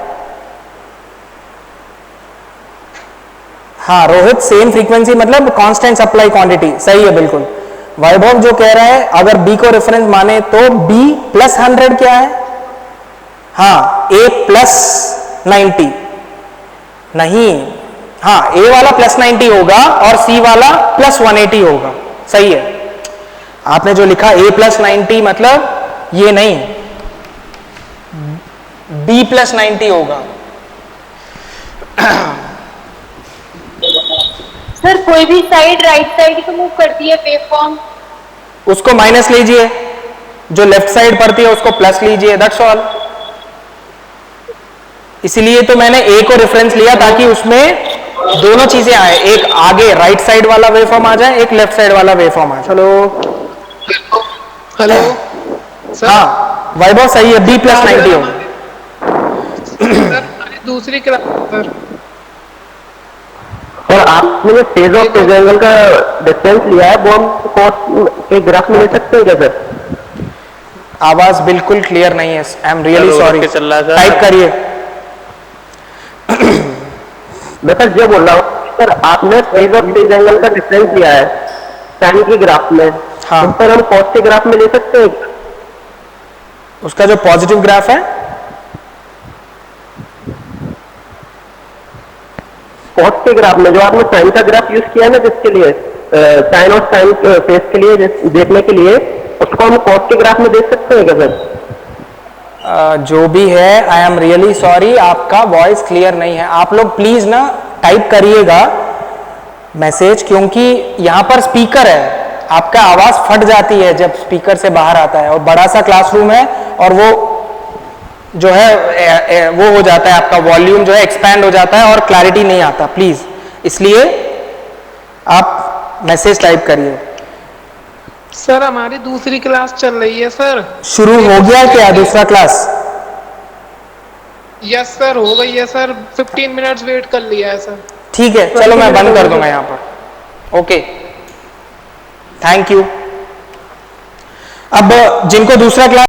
हाँ रोहित, सेम फ्रीक्वेंसी मतलब कांस्टेंट सप्लाई क्वांटिटी, सही है बिल्कुल। वैभव जो कह रहा है अगर बी को रेफरेंस माने तो बी प्लस 100 क्या है? हाँ ए प्लस 90 नहीं, हाँ, ए वाला प्लस 90 होगा और सी वाला प्लस 180 होगा, सही है। आपने जो लिखा ए प्लस 90 मतलब ये नहीं, बी प्लस 90 होगा। सर कोई भी साइड राइट साइड को मूव करती है वेव फॉर्म, उसको माइनस लीजिए, जो लेफ्ट साइड पड़ती है उसको प्लस लीजिए, दैट्स ऑल। इसीलिए तो मैंने ए को रेफरेंस लिया ताकि उसमें दोनों चीजें आए, एक आगे राइट साइड वाला वेवफॉर्म आ जाए, एक लेफ्ट साइड वाला वेवफॉर्म आ जाए। चलो हेलो सर। हाँ वैभव सही है, बी प्लस 90 होगा। सर हमारी दूसरी क्लास सर। और आपने जो फेज ऑफ फेज एंगल का डिफरेंस लिया है वो हम कॉस के ग्राफ में ले सकते हैं क्या सर? आवाज बिल्कुल क्लियर नहीं है, I am really sorry, type करिए। मैं सर जो बोल रहा हूँ सर, आपने फेज ऑफ फेज एंगल का डिफरेंस लिया है साइन के ग्राफ में, हाँ। तो सर हम कॉस के ग्राफ में ले सकते हैं? उसका जो पॉजिटिव ग्राफ है, कॉस के ग्राफ में जो आपने साइन का ग्राफ यूज किया ना, जिसके लिए साइन और साइन फेस के लिए देखने के लिए, उसको हम कॉस के ग्राफ में देख सकते हैं क्या सर? जो भी है, आई एम रियली सॉरी, आपका वॉइस क्लियर नहीं है। आप लोग प्लीज ना टाइप करिएगा मैसेज, क्योंकि यहाँ पर स्पीकर है, आपका आवाज फट जाती है जब स्पीकर से बाहर आता है, और बड़ा सा क्लासरूम है और वो जो है वो हो जाता है, आपका वॉल्यूम जो है एक्सपैंड हो जाता है और क्लैरिटी नहीं आता, प्लीज इसलिए आप मैसेज टाइप करिए। सर हमारी दूसरी क्लास चल रही है सर। शुरू हो गया क्या दूसरा क्लास? यस सर, हो गई है सर, 15 मिनट्स वेट कर लिया है सर। ठीक है, चलो मैं बंद कर दूंगा यहाँ पर। Okay, thank you. अब जिनको दूसरा क्लास